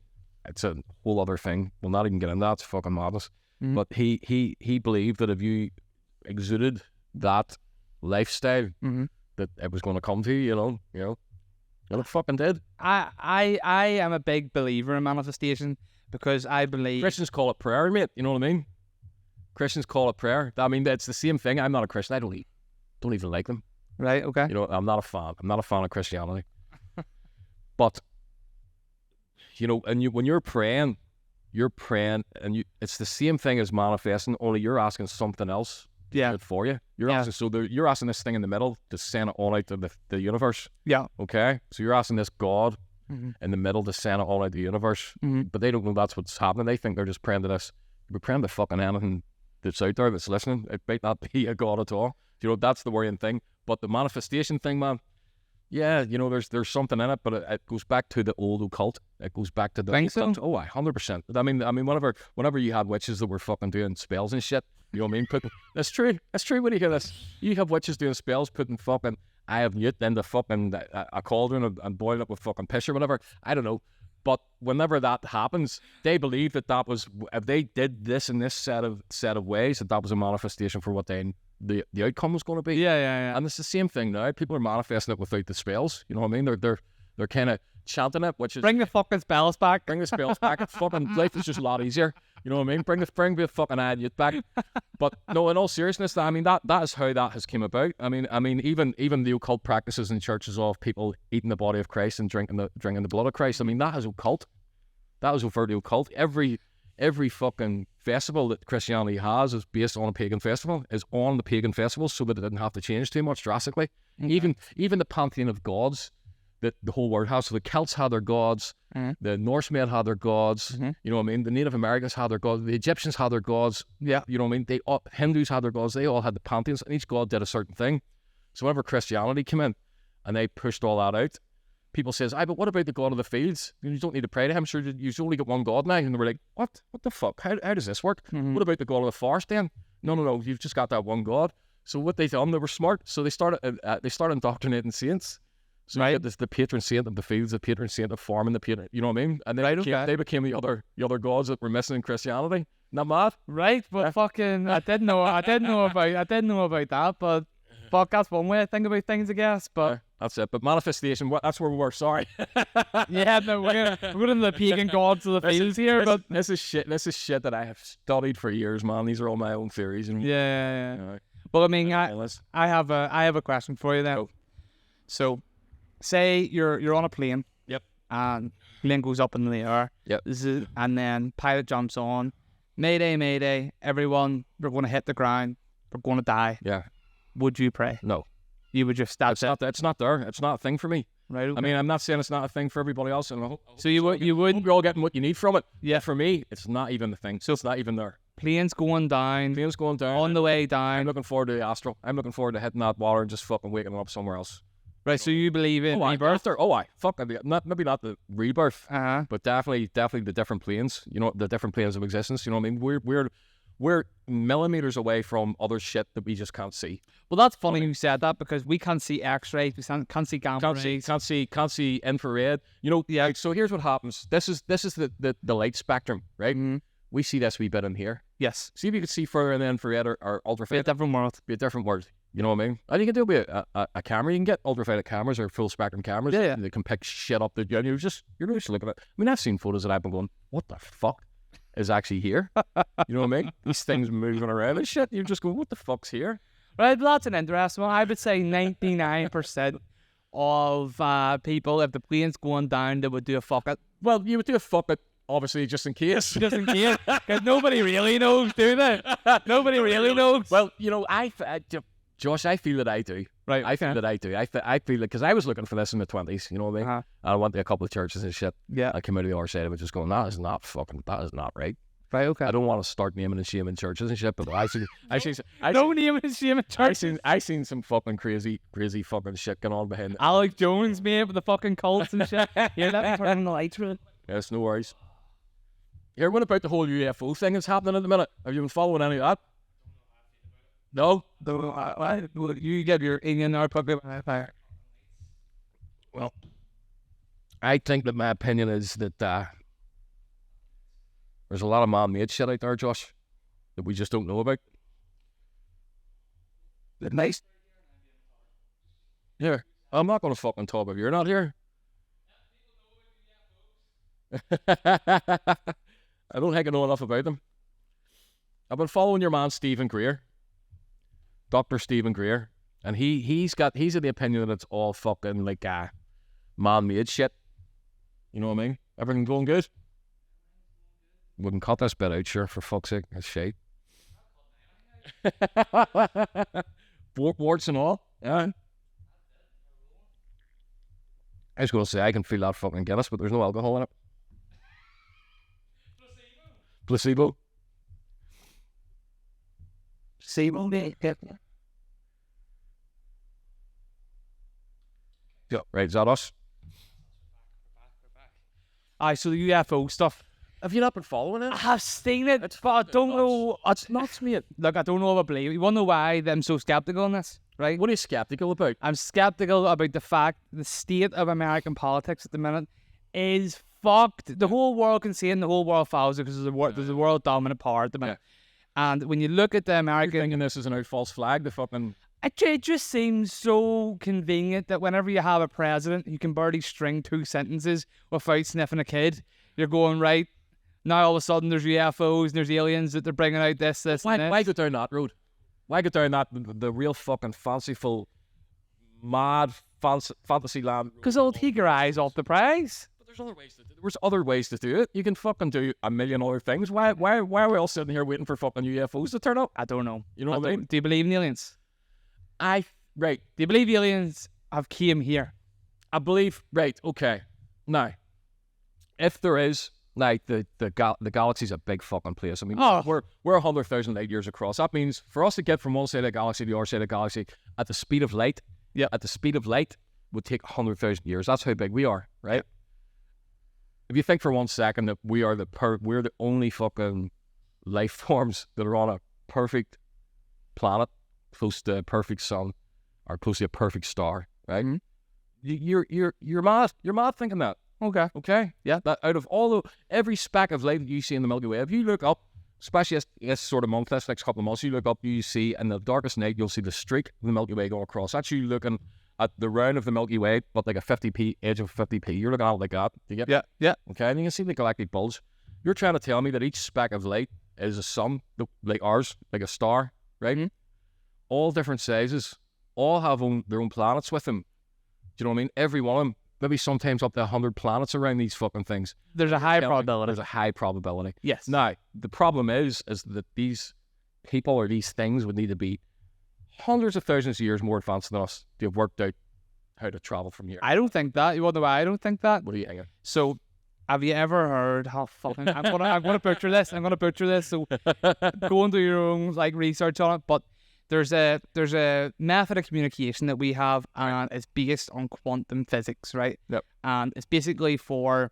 S1: It's a whole other thing. We'll not even get into that. It's fucking madness. Mm-hmm. But he believed that if you exuded that lifestyle, that it was going to come to you, you know, and it fucking did.
S2: I am a big believer in manifestation because I believe
S1: Christians call it prayer, mate. You know what I mean? Christians call it prayer. I mean, it's the same thing. I'm not a Christian. I don't even like them.
S2: Right? Okay.
S1: You know, I'm not a fan. I'm not a fan of Christianity. But you know, and when you're praying, and it's the same thing as manifesting, only you're asking something else for you. You're asking this thing in the middle to send it all out to the universe. Yeah. Okay? So you're asking this God in the middle to send it all out to the universe. But they don't know that's what's happening. They think they're just praying to this. We're praying to fucking anything that's out there that's listening. It might not be a God at all. You know, that's the worrying thing. But the manifestation thing, man, yeah, you know, there's something in it, but it goes back to the old occult. It goes back to the
S2: think so?
S1: Oh, 100%. I mean, whenever you had witches that were fucking doing spells and shit, you know what I mean? That's true. That's true. When you hear this, you have witches doing spells, putting fucking eye of newt into fucking a cauldron and boiling it with fucking piss or whatever. I don't know. But whenever that happens, they believe that was, if they did this in this set of ways, that was a manifestation for what the outcome was going to be.
S2: Yeah.
S1: And it's the same thing now. People are manifesting it without the spells. You know what I mean? They're kind of chanting it, which is
S2: bring the fucking spells back.
S1: Bring the spells back. Fucking life is just a lot easier. You know what I mean? Bring the fucking idiot back. But no, in all seriousness, I mean that is how that has came about. I mean even the occult practices in churches of people eating the body of Christ and drinking the blood of Christ. I mean that is occult. That is overtly occult. Every fucking festival that Christianity has is based on a pagan festival, is on the pagan festival, so that it didn't have to change too much drastically. Okay. Even the pantheon of gods that the whole world has. So the Celts had their gods, the Norsemen had their gods, you know what I mean? The Native Americans had their gods, the Egyptians had their gods, you know what I mean? Hindus had their gods, they all had the pantheons, and each god did a certain thing. So whenever Christianity came in, and they pushed all that out, people says, but what about the god of the fields? You don't need to pray to him, sure, you only get one god now. And they were like, what the fuck? How does this work? What about the god of the forest then? No, you've just got that one god. So what they done, they were smart. So they started indoctrinating saints. So you get the patron saint of the fields, the patron saint of farming, the patron, you know what I mean? And they became the other gods that were missing in Christianity. Not mad,
S2: right? But fucking, I didn't know about that. But fuck, that's one way I think about things, I guess. But
S1: that's it. But manifestation, that's where we were. Sorry.
S2: Yeah, no, we're in the pagan gods of the fields here. But
S1: this is shit that I have studied for years, man. These are all my own theories. And
S2: yeah. Well, I mean, I have a question for you then.
S1: Oh.
S2: So, say you're on a plane.
S1: Yep.
S2: And plane goes up in the air.
S1: Yep.
S2: And then pilot jumps on. Mayday, everyone, we're going to hit the ground. We're going to die.
S1: Yeah.
S2: Would you pray?
S1: No.
S2: You would just
S1: it's not there. It's not a thing for me.
S2: Right. Okay.
S1: I mean, I'm not saying it's not a thing for everybody else. And
S2: so you would
S1: you're all getting what you need from it.
S2: Yeah.
S1: For me, it's not even the thing. So it's not even there.
S2: Plane's going down. On the way down.
S1: I'm looking forward to the astral. I'm looking forward to hitting that water and just fucking waking up somewhere else.
S2: Right, so you believe in rebirth?
S1: Maybe not the rebirth,
S2: Uh-huh.
S1: but definitely the different planes. You know, the different planes of existence. You know what I mean? We're millimeters away from other shit that we just can't see.
S2: Well, that's funny you said that because we can't see X-rays, we can't see gamma rays.
S1: Can't see infrared. You know, yeah. So here's what happens. This is the light spectrum, right?
S2: Mm-hmm.
S1: We see this wee bit in here.
S2: Yes.
S1: See if you could see further in the infrared or ultraviolet.
S2: Be a different world.
S1: Be a different world. You know what I mean? And you can do it with a camera. You can get ultraviolet cameras or full spectrum cameras.
S2: Yeah.
S1: They can pick shit up. And you're just looking at it. I mean, I've seen photos that I've been going, what the fuck is actually here? You know what I mean? These things moving around and shit. You're just going, what the fuck's here?
S2: Right, well, that's an interesting one. I would say 99% of people, if the plane's going down, they would do a fuck it.
S1: Well, you would do a fuck it, obviously, just in case.
S2: Just in case. Because nobody really knows, do they? Nobody really knows.
S1: Well, you know, Josh, I feel that I do.
S2: Right.
S1: I feel that I do. I feel like, because I was looking for this in my 20s, you know what I mean?
S2: Uh-huh.
S1: And I went to a couple of churches and shit.
S2: Yeah.
S1: I came out of the other side of it just going, that is not right.
S2: Right, okay.
S1: I don't want to start naming and shaming churches and shit, but I seen
S2: No naming and shaming churches.
S1: I seen some fucking crazy fucking shit going on behind it.
S2: Alex Jones, mate, with the fucking cults and shit. Yeah, let me turn the lights for it.
S1: Yes, no worries. Here, what about the whole UFO thing that's happening at the minute? Have you been following any of that? No?
S2: You get your Indian or public fire.
S1: Well, I think that my opinion is that there's a lot of man-made shit out there, Josh, that we just don't know about.
S2: Nice.
S1: Here, I'm not going to fucking talk if you're not here. I don't think I know enough about them. I've been following your man Stephen Greer, Dr. Stephen Greer, and he's of the opinion that it's all fucking like man-made shit. You know what I mean? Everything going good? We can cut this bit out, sure, for fuck's sake. That's shite. Warts and all. Yeah. I was going to say, I can feel that fucking Guinness, but there's no alcohol in it. Placebo. Yeah, right, is that us?
S2: Aye, so the UFO stuff.
S1: Have you not been following it?
S2: I have seen it, but I don't know. It's nuts, mate. Look, I don't know if I believe it. You want to know why I'm so skeptical on this, right?
S1: What are you skeptical about?
S2: I'm skeptical about the fact the state of American politics at the minute is fucked. The whole world can see it and the whole world follows it because there's a world dominant power at the minute. Yeah. And when you look at the American...
S1: You're thinking this is an out false flag, the fucking...
S2: It just seems so convenient that whenever you have a president who can barely string 2 sentences without sniffing a kid, you're going, right, now all of a sudden there's UFOs and there's aliens that they're bringing out this, and this.
S1: Why go down that road? Why go down that, the real fucking fanciful, mad fantasy land?
S2: Because it'll take your eyes off the prize.
S1: But there's other ways to do it. You can fucking do a million other things. Why are we all sitting here waiting for fucking UFOs to turn up?
S2: I don't know.
S1: You know what I mean?
S2: Do you believe in aliens?
S1: Right.
S2: Do you believe aliens have came here?
S1: I believe, right, okay. Now, if there is, like, the galaxy's a big fucking place. I mean, we're 100,000 light years across. That means for us to get from one side of the galaxy to the other side of the galaxy at the speed of light, would take 100,000 years. That's how big we are, right? If you think for 1 second that we're the only fucking life forms that are on a perfect planet, close to a perfect sun, or close to a perfect star, right? Mm-hmm. You're mad thinking that. Okay, yeah. That out of every speck of light that you see in the Milky Way, if you look up, especially this sort of month, this next couple of months, you look up, you see in the darkest night, you'll see the streak of the Milky Way going across. That's you looking at the round of the Milky Way, but like a 50p, edge of 50p. You're looking at it like that. You get?
S2: Yeah.
S1: Okay, and you can see the galactic bulge. You're trying to tell me that each speck of light is a sun, like ours, like a star, right? Mm-hmm. All different sizes, all have their own planets with them. Do you know what I mean? Every one of them, maybe sometimes up to 100 planets around these fucking things.
S2: There's a high probability.
S1: There's a high probability.
S2: Yes.
S1: Now, the problem is that these people or these things would need to be hundreds of thousands of years more advanced than us to have worked out how to travel from here.
S2: I don't think that. You wonder why I don't think that?
S1: What do you think?
S2: So, have you ever heard how fucking... I'm gonna butcher this. So, go and do your own, like, research on it. But there's a method of communication that we have, and it's based on quantum physics, right?
S1: Yep.
S2: And it's basically for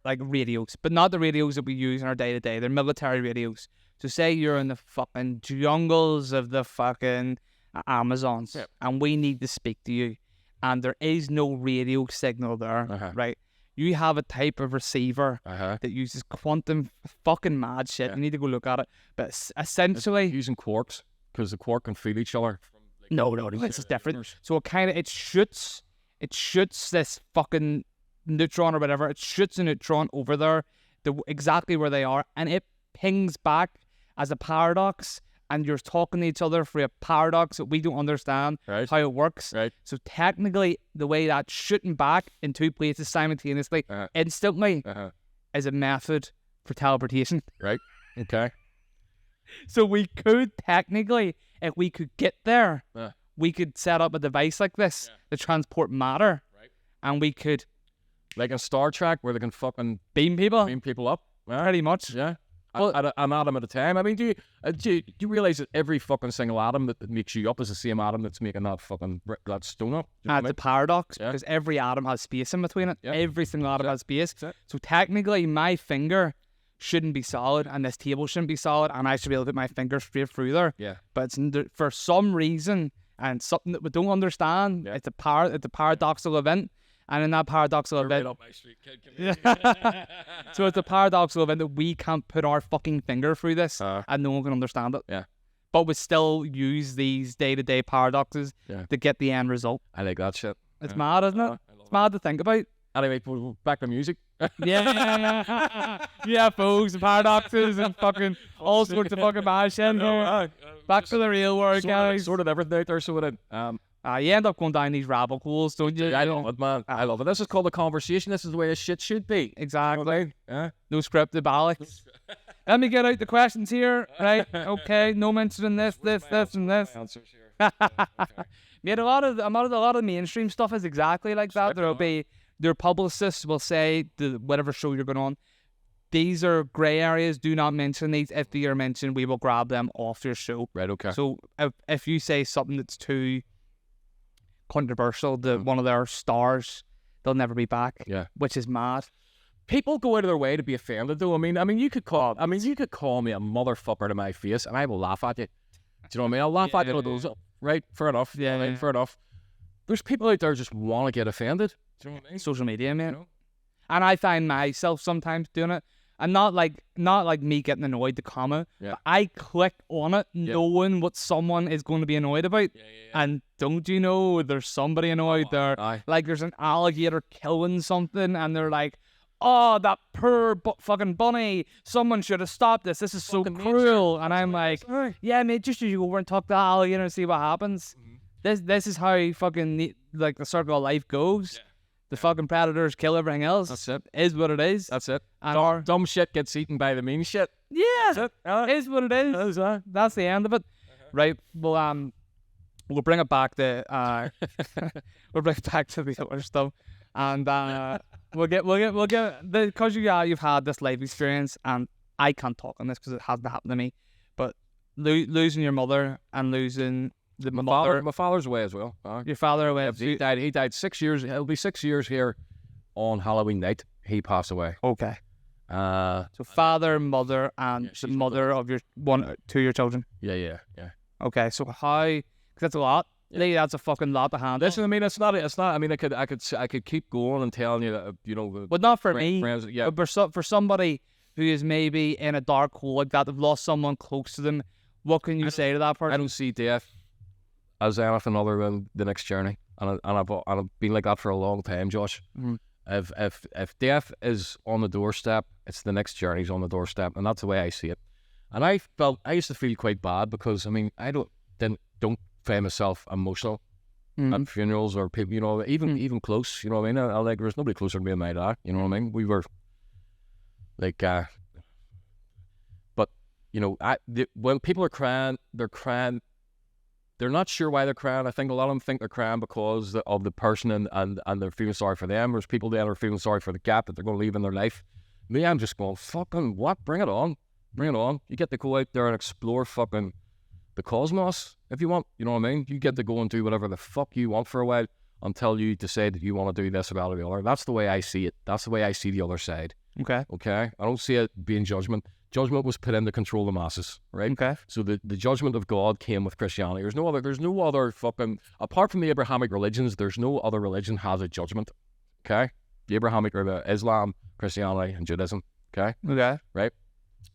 S2: like radios, but not the radios that we use in our day to day. They're military radios. So say you're in the fucking jungles of the fucking Amazons, and we need to speak to you, and there is no radio signal there, right? You have a type of receiver that uses quantum fucking mad shit. You need to go look at it. But essentially...
S1: It's using quarks, because the quark can feel each other.
S2: No, this is different. So it shoots this fucking neutron or whatever. It shoots a neutron over there, exactly where they are, and it pings back as a paradox, and you're talking to each other for a paradox that we don't understand how it works.
S1: Right.
S2: So technically, the way that's shooting back in two places simultaneously, instantly, is a method for teleportation.
S1: Right. Okay.
S2: So we could technically, if we could get there, we could set up a device like this to transport matter, and we could,
S1: like in Star Trek, where they can fucking
S2: beam people
S1: up.
S2: Pretty much.
S1: Yeah. Well, an atom at a time. I mean, do you realize that every fucking single atom that makes you up is the same atom that's making that fucking that stone up?
S2: It's a paradox, because every atom has space in between it. Every single atom has space. So technically, my finger shouldn't be solid, and this table shouldn't be solid, and I should be able to put my finger straight through there. Yeah. But it's for some reason, and something that we don't understand, it's a paradoxical event. And in that paradoxical event,
S1: up my street, kid.
S2: So it's a paradoxical event that we can't put our fucking finger through this, and no one can understand it. Yeah. But we still use these day-to-day paradoxes to get the end result.
S1: I like that shit.
S2: It's mad, isn't it? It's mad to think about.
S1: Anyway, back to music.
S2: Yeah, folks, and paradoxes and fucking all sorts of fucking mad shit. Back to the real world, guys.
S1: Sort of everything out there, so it.
S2: You end up going down these rabbit holes, don't you?
S1: I love it, man. I love it. This is called a conversation. This is the way this shit should be.
S2: Exactly. No scripted, Alex. Let me get out the questions here. Right. Okay. No mentioning this, and this.
S1: Answers here.
S2: Mate, a lot of mainstream stuff is exactly like that. There'll be their publicists will say whatever show you're going on, these are grey areas. Do not mention these. If they are mentioned, we will grab them off your show.
S1: Right. Okay.
S2: So if you say something that's too controversial to one of their stars, they'll never be back. Yeah, which is mad.
S1: People go out of their way to be offended, though. I mean, you could call me a motherfucker to my face, and I will laugh at you. Do you know what I mean? I'll laugh at you. Those, right? Fair enough. Yeah, fair enough. There's people out there who just want to get offended. Do you know what I mean?
S2: Social media, man. You know? And I find myself sometimes doing it. And not like me getting annoyed to comment. But I click on it knowing what someone is going to be annoyed about. And don't you know there's somebody annoyed there? Like there's an alligator killing something, and they're like, "Oh, that poor fucking bunny! Someone should have stopped this. This is so cruel." And I'm like, "Yeah, mate, just you go over and talk to the alligator and see what happens." This is how fucking like the circle of life goes. The fucking predators kill everything else.
S1: That's it.
S2: Is what it is.
S1: That's it. And dumb shit gets eaten by the mean shit.
S2: Yeah. That's it. Is what it is. That's the end of it. Right. Well, we'll bring it back to we'll bring it back to the other stuff, and we'll get because you've had this life experience, and I can't talk on this because it hasn't happened to me, but losing your mother and losing
S1: my father's away as well.
S2: Your father away.
S1: He died 6 years. It'll be 6 years here on Halloween night. He passed away.
S2: Okay. So father, mother, and the mother of your two of your children.
S1: Yeah.
S2: Okay. So how? Because that's a lot. Yeah. That's a fucking lot to handle.
S1: Listen, I mean, it's not. I mean, I could keep going and telling you that, you know.
S2: But not for me.
S1: Friends, yeah.
S2: But for somebody who is maybe in a dark hole like that, they've lost someone close to them. What can you say to that person?
S1: I don't see death as anything other than the next journey, and I've been like that for a long time, Josh. Mm-hmm. If death is on the doorstep, it's the next journey's on the doorstep, and that's the way I see it. And I used to feel quite bad because, I mean, I don't find myself emotional at funerals or people, you know, even close, you know what I mean? I like, there's nobody closer to me than my dad, you know what I mean? We were like, but you know, when people are crying, they're crying. They're not sure why they're crying. I think a lot of them think they're crying because of the person and they're feeling sorry for them. There's people there that are feeling sorry for the gap that they're going to leave in their life. Me, I'm just going, fucking what? Bring it on. Bring it on. You get to go out there and explore fucking the cosmos if you want. You know what I mean? You get to go and do whatever the fuck you want for a while until you decide that you want to do this or that or the other. That's the way I see it. That's the way I see the other side.
S2: Okay.
S1: Okay? I don't see it being judgment. Judgment was put in to control the masses, right?
S2: Okay.
S1: So the judgment of God came with Christianity. There's no other fucking, apart from the Abrahamic religions, there's no other religion has a judgment. Okay? The Abrahamic or the Islam, Christianity, and Judaism. Okay?
S2: Okay.
S1: Right?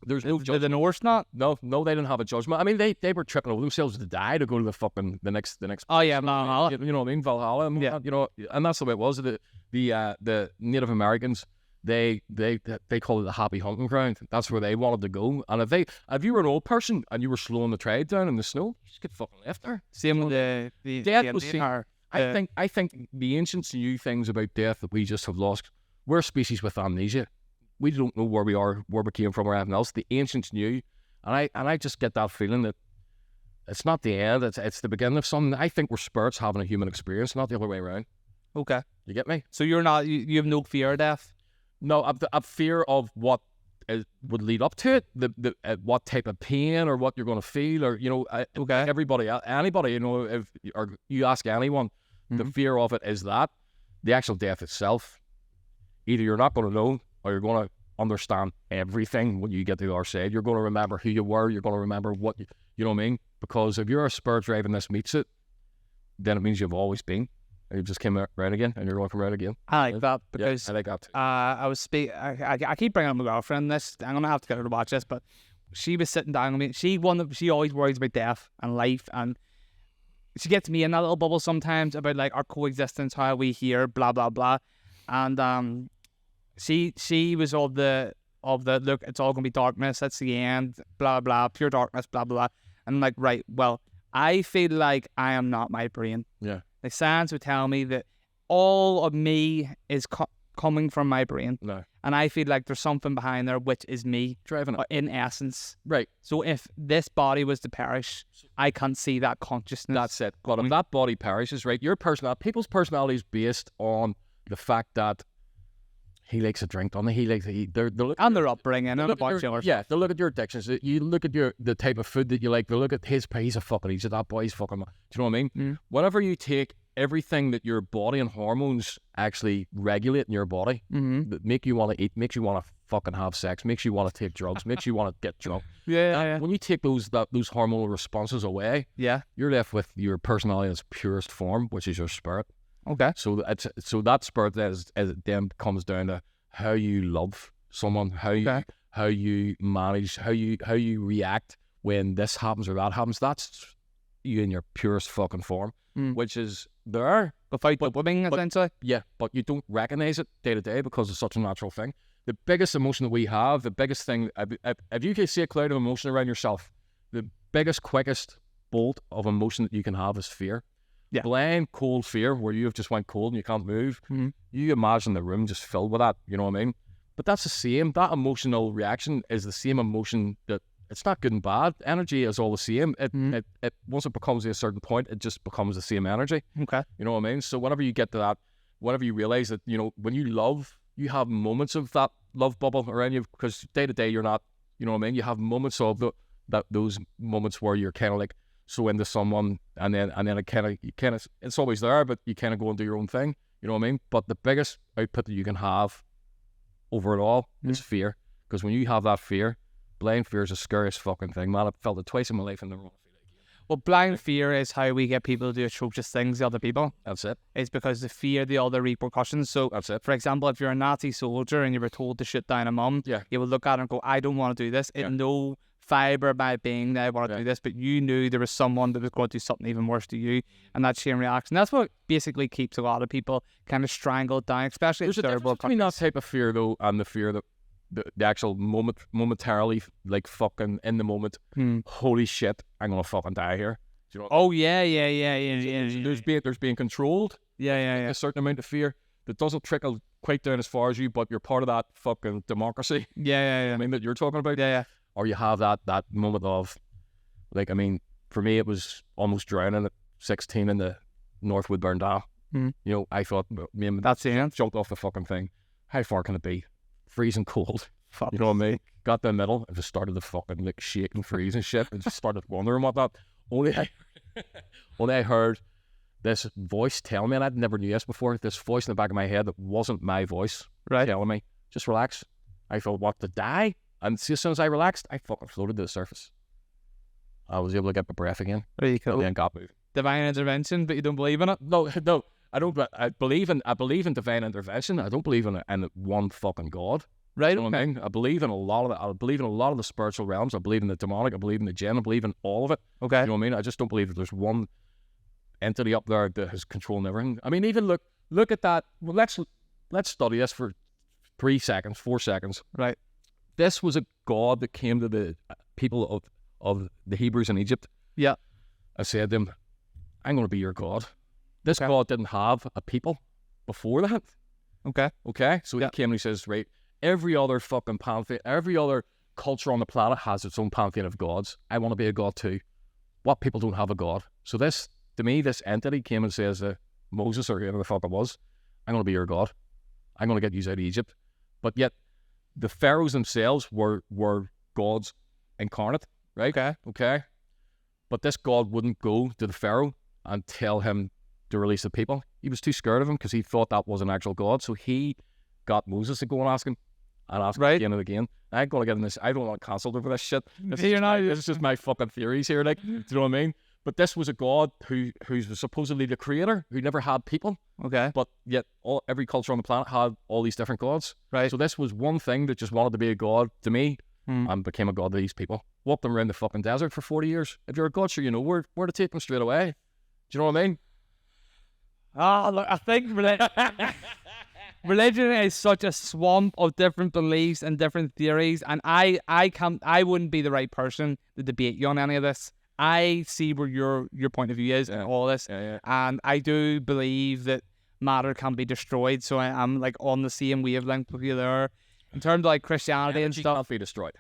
S1: There's no
S2: Did
S1: judgment.
S2: the Norse not?
S1: No, they didn't have a judgment. I mean, they were tripping over themselves to die to go to the next.
S2: Oh yeah, Valhalla.
S1: You know what I mean? Valhalla. And,
S2: Yeah.
S1: You know, and that's the way it was. The Native Americans, they call it the happy hunting ground. That's where they wanted to go. And if you were an old person and you were slowing the trade down in the snow, you just get fucking left there.
S2: Same with the
S1: Death was
S2: Indian or,
S1: I think the ancients knew things about death that we just have lost. We're a species with amnesia. We don't know where we are, where we came from, or anything else. The ancients knew, and I just get that feeling that it's not the end. It's the beginning of something. I think we're spirits having a human experience, not the other way around.
S2: Okay.
S1: You get me?
S2: So you're not. You have no fear of death.
S1: No, I've fear of what would lead up to it. The what type of pain or what you're going to feel, or you know,
S2: Okay.
S1: Anybody, you know, if or you ask anyone, the fear of it is that the actual death itself. Either you're not going to know, or you're going to understand everything when you get to the other side. You're going to remember who you were. You're going to remember what you know what I mean? Because if you're a spirit driving this meets it, then it means you've always been. And you just came around again, and you're going to come around again.
S2: I like that because
S1: I like that too.
S2: I keep bringing up my girlfriend this. I'm gonna have to get her to watch this, but she was sitting down with me. She always worries about death and life, and she gets me in that little bubble sometimes about like our coexistence, how we hear, blah blah blah, and she was of the look, it's all gonna be darkness, that's the end, blah blah, pure darkness, blah blah blah. And I'm like, right, well, I feel like I am not my brain.
S1: Yeah.
S2: Like science would tell me that all of me is coming from my brain.
S1: No.
S2: And I feel like there's something behind there which is me.
S1: Driving it.
S2: In essence.
S1: Right.
S2: So if this body was to perish, I can't see that consciousness.
S1: That's it. But if that body perishes, right, people's personality is based on the fact that he likes a drink, don't they?
S2: And their upbringing and a bunch of other
S1: yeah, they look at your addictions. You look at the type of food that you like. They look at he's that boy, he's fucking. Do you know what I mean?
S2: Mm.
S1: Whenever you take everything that your body and hormones actually regulate in your body, that make you want to eat, makes you want to fucking have sex, makes you want to take drugs, makes you want to get drunk.
S2: Yeah.
S1: When you take those hormonal responses away, you're left with your personality in its purest form, which is your spirit.
S2: Okay.
S1: So that spirit then comes down to how you love someone, how you manage, how you react when this happens or that happens. That's you in your purest fucking form, which is there.
S2: Without dopamine, essentially.
S1: Yeah, but you don't recognize it day to day because it's such a natural thing. The biggest emotion that we have, the biggest thing, if you can see a cloud of emotion around yourself, the biggest, quickest bolt of emotion that you can have is fear.
S2: Yeah.
S1: Blind, cold fear, where you have just went cold and you can't move. You imagine the room just filled with that, you know what I mean? But that's the same. That emotional reaction is the same emotion that it's not good and bad. Energy is all the same. It once it becomes to a certain point, it just becomes the same energy.
S2: Okay.
S1: You know what I mean? So whenever you get to that, whenever you realize that, you know, when you love, you have moments of that love bubble around you because day to day you're not, you know what I mean? You have moments of those moments where you're kind of like so into someone, and then it kind of it's always there, but you kind of go and do your own thing. You know what I mean? But the biggest output that you can have over it all is fear, because when you have that fear, blind fear is the scariest fucking thing, man. I've felt it twice in my life and never want to feel it again.
S2: Well, blind fear is how we get people to do atrocious things to other people.
S1: That's it.
S2: It's because they fear the other repercussions. So,
S1: That's it.
S2: for example, if you're a Nazi soldier and you were told to shoot down a mum, you will look at it and go, I don't want to do this. In no fibre of my being that I want to do this, but you knew there was someone that was going to do something even worse to you, and that chain reaction. That's what basically keeps a lot of people kind of strangled down, especially
S1: There's
S2: in third world
S1: between
S2: countries.
S1: that type of fear, though, and the fear that the actual momentarily, like fucking in the moment, holy shit, I'm gonna fucking die here. Do you know?
S2: Oh yeah.
S1: There's being controlled.
S2: Yeah.
S1: A certain amount of fear that doesn't trickle quite down as far as you, but you're part of that fucking democracy.
S2: Yeah.
S1: I mean, that you're talking about.
S2: Yeah.
S1: Or you have that moment of, like, I mean, for me it was almost drowning at 16 in the North Woodburn Dam. You know, I thought, me and
S2: That's it.
S1: jumped off the fucking thing. How far can it be? Freezing cold.
S2: Fuck.
S1: You know what I mean? Got the middle and just started to fucking like shake and freeze and shit, and just started wondering what that. only I heard this voice tell me, and I'd never knew this before, this voice in the back of my head that wasn't my voice,
S2: Right.
S1: telling me, just relax. I thought, what, to die? And see, as soon as I relaxed, I fucking floated to the surface. I was able to get my breath again.
S2: There you go.
S1: And then got moving.
S2: Divine intervention, but you don't believe in it?
S1: No, I don't. I believe in divine intervention. I don't believe in one fucking God.
S2: Right.
S1: You know what I mean? I believe in a lot of it. I believe in a lot of the spiritual realms. I believe in the demonic. I believe in the jinn. I believe in all of it.
S2: Okay.
S1: You know what I mean? I just don't believe that there's one entity up there that has controlling everything. I mean, even look at that. Well, let's study this for 3 seconds, 4 seconds.
S2: Right.
S1: This was a God that came to the people of the Hebrews in Egypt.
S2: Yeah.
S1: I said to them, I'm going to be your God. This God didn't have a people before that. Okay? So he came and he says, right, every other fucking pantheon, every other culture on the planet has its own pantheon of gods. I want to be a God too. What people don't have a God. So this, to me, this entity came and says to Moses, or whoever the fuck it was, I'm going to be your God. I'm going to get you out of Egypt. But yet, the pharaohs themselves were gods incarnate, right? Okay. But this God wouldn't go to the pharaoh and tell him to release the people. He was too scared of him because he thought that was an actual God. So he got Moses to go and ask him again and again. I ain't going to get in this. I don't want cancelled over this shit. This is just my fucking theories here. Like, do you know what I mean? But this was a God who's supposedly the creator, who never had people.
S2: Okay.
S1: But yet every culture on the planet had all these different gods.
S2: Right.
S1: So this was one thing that just wanted to be a God to me and became a God to these people. Walked them around the fucking desert for 40 years. If you're a God, sure you know where to take them straight away. Do you know what I mean?
S2: Look, I think religion is such a swamp of different beliefs and different theories, and I wouldn't be the right person to debate you on any of this. I see where your point of view is in all this, and I do believe that matter can be destroyed. So I'm like on the same wavelength with you there. In terms of like Christianity and stuff,
S1: can't be destroyed.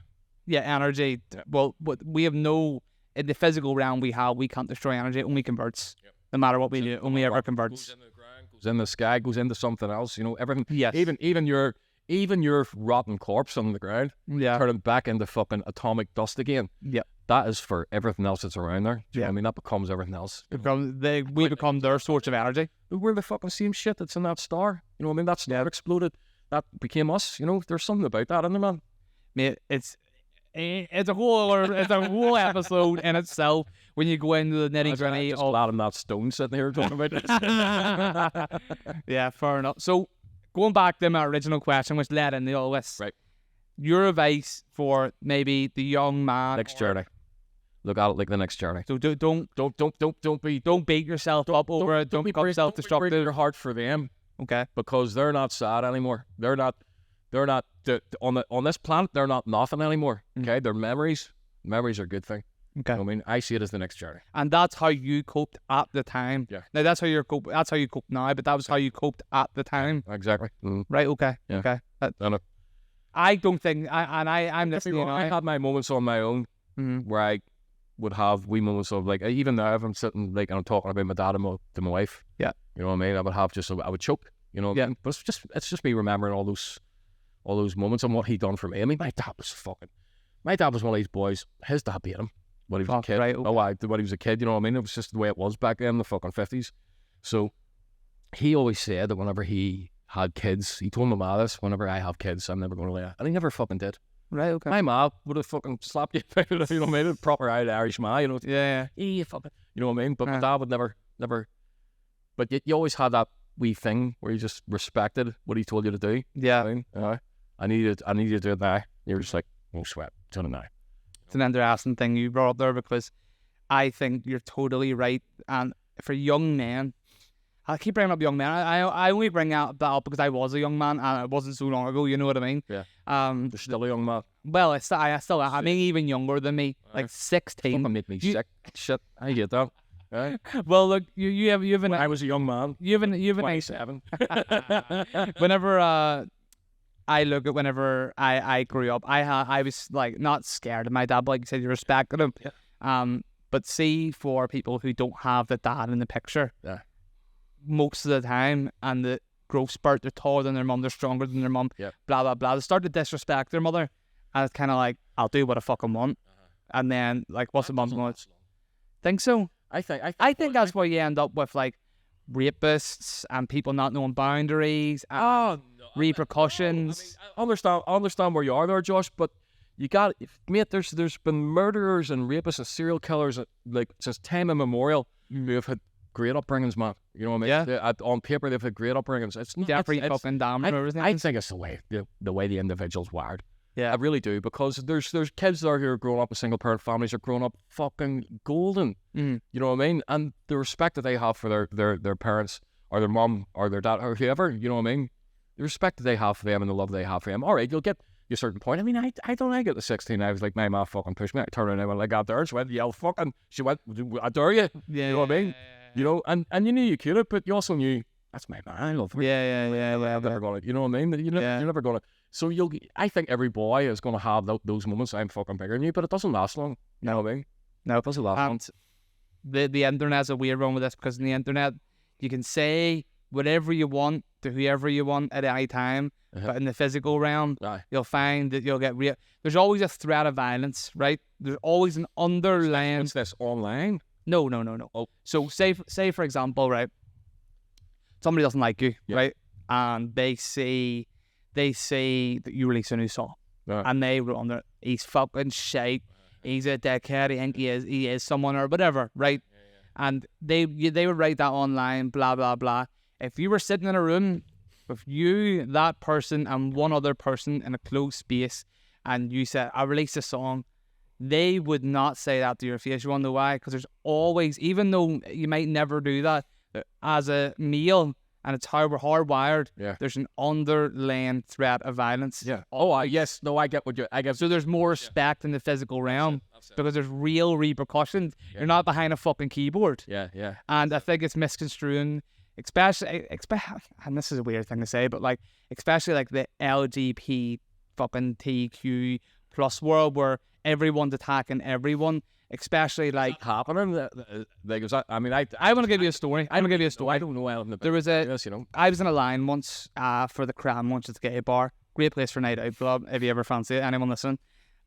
S2: Yeah, energy. Yeah. Well, we have in the physical realm we can't destroy energy. It only converts. Yep. No matter what we do, only ever converts.
S1: Goes into the ground, goes in the sky, goes into something else. You know, everything.
S2: Yes.
S1: Even your rotten corpse on the ground, turning back into fucking atomic dust again.
S2: Yeah.
S1: That is for everything else that's around there. Do you know what I mean? That becomes everything else.
S2: We become their source of energy.
S1: We're the fucking same shit that's in that star. You know what I mean? That star exploded. That became us. You know, there's something about that, isn't there, man?
S2: Mate, it's a whole episode in itself when you go into the nitty gritty.
S1: Glad I'm not stone sitting here talking about this.
S2: Yeah, fair enough. So going back to my original question, which led into all this,
S1: right?
S2: Your advice for maybe the young man
S1: next journey. Look at it like the next journey.
S2: So don't beat yourself up over it. Don't become self-destructive.
S1: Don't your heart for them.
S2: Okay.
S1: Because they're not sad anymore. They're not on this planet. They're not nothing anymore. Okay. They're memories. Memories are a good thing.
S2: Okay.
S1: You know what I mean, I see it as the next journey.
S2: And that's how you coped at the time.
S1: Yeah.
S2: Now that's how you cope now, but that was how you coped at the time.
S1: Exactly.
S2: Right. Okay.
S1: Yeah.
S2: Okay.
S1: I
S2: don't think I'm listening.
S1: I had my moments on my own where I would have wee moments of like, even now if I'm sitting like and I'm talking about my dad and to my wife.
S2: Yeah.
S1: You know what I mean? I would have I would choke. You know.
S2: Yeah.
S1: But it's just me remembering all those moments and what he done for me. I mean, my dad was one of these boys. His dad beat him when he was a kid.
S2: Right, okay.
S1: When he was a kid, you know what I mean? It was just the way it was back then in the fucking 50s. So he always said that whenever he had kids, he told my ma this, whenever I have kids, I'm never going to lay it. And he never fucking did.
S2: Right, okay.
S1: My ma would have fucking slapped you, you know what I mean? Proper Irish ma, you know.
S2: Yeah.
S1: You fucking, you know what I mean? But my dad would never. But you always had that wee thing where you just respected what he told you to do.
S2: Yeah.
S1: You know I mean? I need you to do it now. You're just like, no sweat, do it now.
S2: It's an interesting thing you brought up there because I think you're totally right. And for young men, I keep bringing up young men. I only bring that up because I was a young man and it wasn't so long ago. You know what I mean?
S1: Yeah. You're still a young man.
S2: Well, I mean, even younger than me, like 16.
S1: Fucking made me sick. Shit, I get that. Right.
S2: Well, look, you have an.
S1: I was a young man.
S2: You have an
S1: 27.
S2: Whenever I look at whenever I grew up, I was like not scared of my dad, but like you said, you respected him.
S1: Yeah.
S2: But see, for people who don't have the dad in the picture, most of the time, and the growth spurt, they're taller than their mum, they're stronger than their mum, blah blah blah. They start to disrespect their mother, and it's kind of like, I'll do what I fucking want, and then like, what's the mum's going? Think so?
S1: I
S2: think that's why you end up with like rapists and people not knowing boundaries and repercussions.
S1: I understand where you are there, Josh, but you got, mate. There's been murderers and rapists and serial killers like since time immemorial who have had great upbringings, man. You know what I mean?
S2: Yeah.
S1: On paper, they've had great upbringings. It's not
S2: Jeffrey fucking Dahmer and everything.
S1: I think it's the way the individual's wired.
S2: Yeah,
S1: I really do, because there's kids there who are growing up with single parent families, are growing up fucking golden. You know what I mean? And the respect that they have for their parents or their mum or their dad or whoever, you know what I mean? The respect that they have for them and the love they have for them. All right, you'll get a certain point. I mean, I don't like it at 16. I was like, my ma fucking pushed me. I turned around and I went like out there. She went, yell fucking. She went, I dare you.
S2: Yeah,
S1: you know what I mean? You know, and you knew you could have, but you also knew that's my man. I love her.
S2: Yeah.
S1: I'm never gonna. You know what I mean? You're never gonna. So I think every boy is gonna have those moments. I'm fucking bigger than you, but it doesn't last long. You know what I mean?
S2: No,
S1: it doesn't last long.
S2: The internet's a weird one with this, because in the internet you can say whatever you want to whoever you want at any time, but in the physical realm, you'll find that you'll get there's always a threat of violence, right? There's always an underlying.
S1: What's this, online?
S2: No.
S1: Oh.
S2: So say for example, right? Somebody doesn't like you, right? And they say that you release a new song, and they wrote on there, he's fucking shite, he's a dickhead, I think he is someone or whatever, right? And they would write that online, blah blah blah. If you were sitting in a room with you, that person, and one other person in a closed space, and you said, I released a song, they would not say that to your face. You want to know why? Because there's always, even though you might never do that, as a male, and it's how we're hardwired, there's an underlying threat of violence.
S1: Yeah. Oh, yes. No, I get what I get.
S2: So there's more respect in the physical realm, because there's real repercussions. You're not behind a fucking keyboard.
S1: Yeah.
S2: And I think it's misconstruing, especially, and this is a weird thing to say, but like, especially like the LGBT fucking TQ plus world, where everyone's attacking everyone. Especially like
S1: happening. I mean,
S2: I want to give you a story. I
S1: don't know anything about
S2: there was a.
S1: Yes, you know.
S2: I was in a line once for the Crown once at the gay bar. Great place for night out club if you ever fancy it. Anyone listen?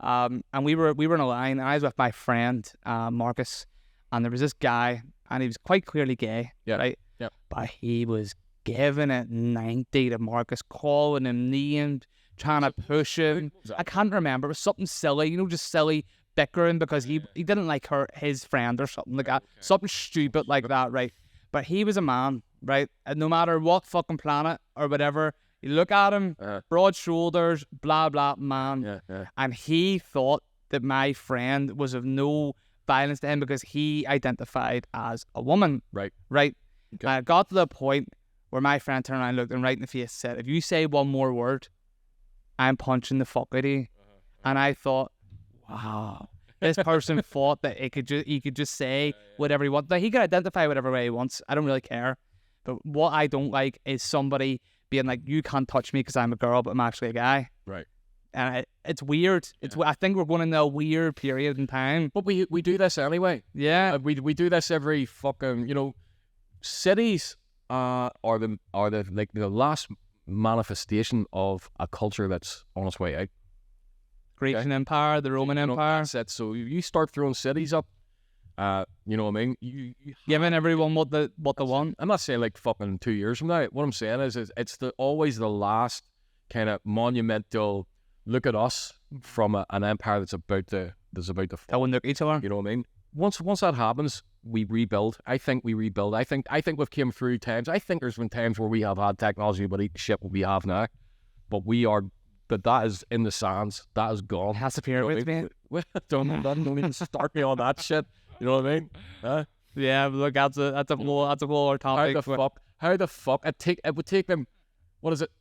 S2: And we were in a line, and I was with my friend Marcus, and there was this guy, and he was quite clearly gay, right?
S1: Yeah.
S2: But he was giving it 90 to Marcus, calling him names, trying to push him. I can't remember. It was something silly, just silly. Bickering because he didn't like his friend or something like that. Something stupid like that, right? But he was a man, right? And no matter what fucking planet or whatever, you look at him, broad shoulders, blah, blah, man. And he thought that my friend was of no violence to him because he identified as a woman.
S1: Right.
S2: Okay.
S1: And
S2: it got to the point where my friend turned around, looked him right in the face, said, if you say one more word, I'm punching the fuck out of you. And I thought, wow, this person thought that he could just say whatever he wants. Like, he can identify whatever way he wants. I don't really care. But what I don't like is somebody being like, you can't touch me because I'm a girl, but I'm actually a guy.
S1: Right.
S2: And it's weird. I think we're going into a weird period in time.
S1: But we do this anyway.
S2: Yeah.
S1: We do this every fucking, cities are the last manifestation of a culture that's on its way out.
S2: Grecian Empire, the Roman Empire.
S1: That's it. So you start throwing cities up, you know what I mean? You
S2: giving everyone what they want.
S1: I'm not saying like fucking 2 years from now. What I'm saying is it's always the last kind of monumental look at us from an empire that's about to
S2: fall. Look each other.
S1: You know what I mean? Once that happens, we rebuild. I think we rebuild. I think we've came through times. I think there's been times where we have had technology but eat the shit what we have now. But that is in the sands. That is gone.
S2: It has to appear with me.
S1: Don't even start me on that shit. You know what I mean? Huh?
S2: Yeah, but look, that's a whole other topic.
S1: How the fuck? It would take them. What is it?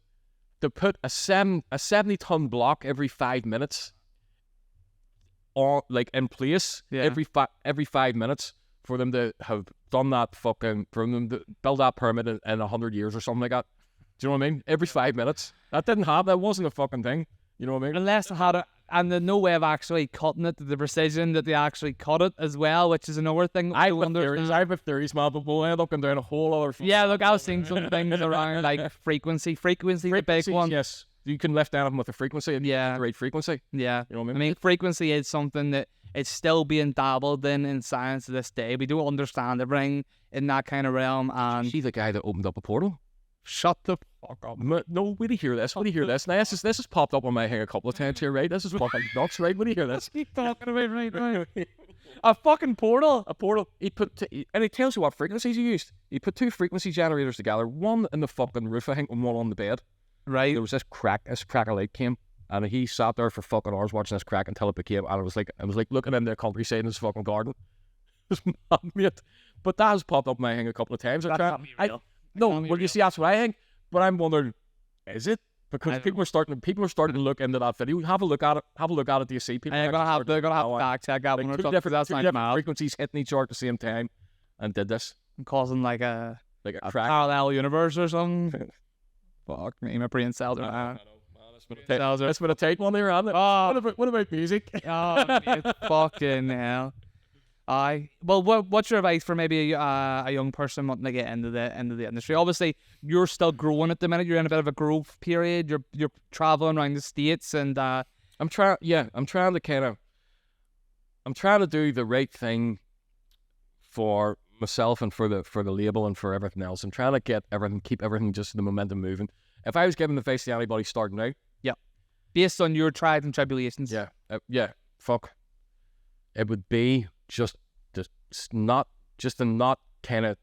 S1: To put a 70-ton block every 5 minutes, on in place every 5 minutes for them to have done that fucking, for them to build that pyramid in 100 years or something like that. Do you know what I mean? Every 5 minutes. That didn't happen. That wasn't a fucking thing. You know what I mean?
S2: Unless they had and there's no way of actually cutting it to the precision that they actually cut it as well, which is another thing.
S1: I have theories, man, but we'll end up down a whole other...
S2: Yeah, look, I was seeing some things around, like frequency, the big one.
S1: Yes. You can lift down them with a frequency and the right frequency.
S2: Yeah.
S1: You know what I mean?
S2: I mean, frequency is something that it's still being dabbled in science to this day. We don't understand everything in that kind of realm. And
S1: See the guy that opened up a portal?
S2: shut the fuck up.
S1: No, wait to hear this. Wait to hear this. Now, this has popped up on my head a couple of times here, right? This is fucking nuts, right? Wait to hear this.
S2: Keep talking about right now. A fucking portal.
S1: A portal. He put, and it tells you what frequencies he used. He put 2 frequency generators together, one in the fucking roof, I think, and one on the bed.
S2: Right.
S1: There was this crack of light came, and he sat there for fucking hours watching this crack until it became, and it was like looking in the countryside in his fucking garden. It was mad, mate. But that has popped up in my head a couple of times. You see, that's what I think. But I'm wondering, is it? Because people are starting to look into that video. Have a look at it. Do you see people?
S2: They're gonna have to fact check that one.
S1: Two different frequencies hitting each other at the same time, and did this
S2: causing like a
S1: crack.
S2: parallel universe or something. Fuck me, my brain cells are.
S1: I know. That's been a tight one there, hasn't it?
S2: Oh,
S1: what about music?
S2: oh, mate, fucking hell. Well, what's your advice for maybe a young person wanting to get into the industry? Obviously, you're still growing at the minute. You're in a bit of a growth period. You're traveling around the States, and
S1: I'm trying to do the right thing for myself and for the label and for everything else. I'm trying to keep everything just the momentum moving. If I was giving advice to anybody starting out,
S2: based on your trials and tribulations,
S1: it would be just to not kind of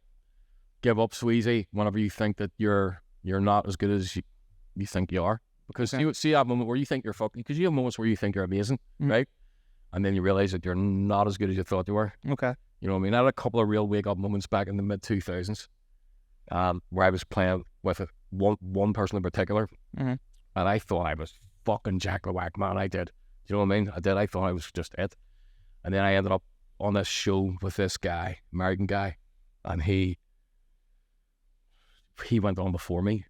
S1: give up so easy whenever you think that you're not as good as you think you are. Because you see that moment where you think you're fucking, because you have moments where you think you're amazing, right? And then you realize that you're not as good as you thought you were.
S2: Okay.
S1: You know what I mean? I had a couple of real wake up moments back in the mid 2000s, where I was playing with one person in particular, and I thought I was fucking Jack the Whack, man. I did. You know what I mean? I did. I thought I was just it. And then I ended up on this show with this guy, American guy, and he went on before me.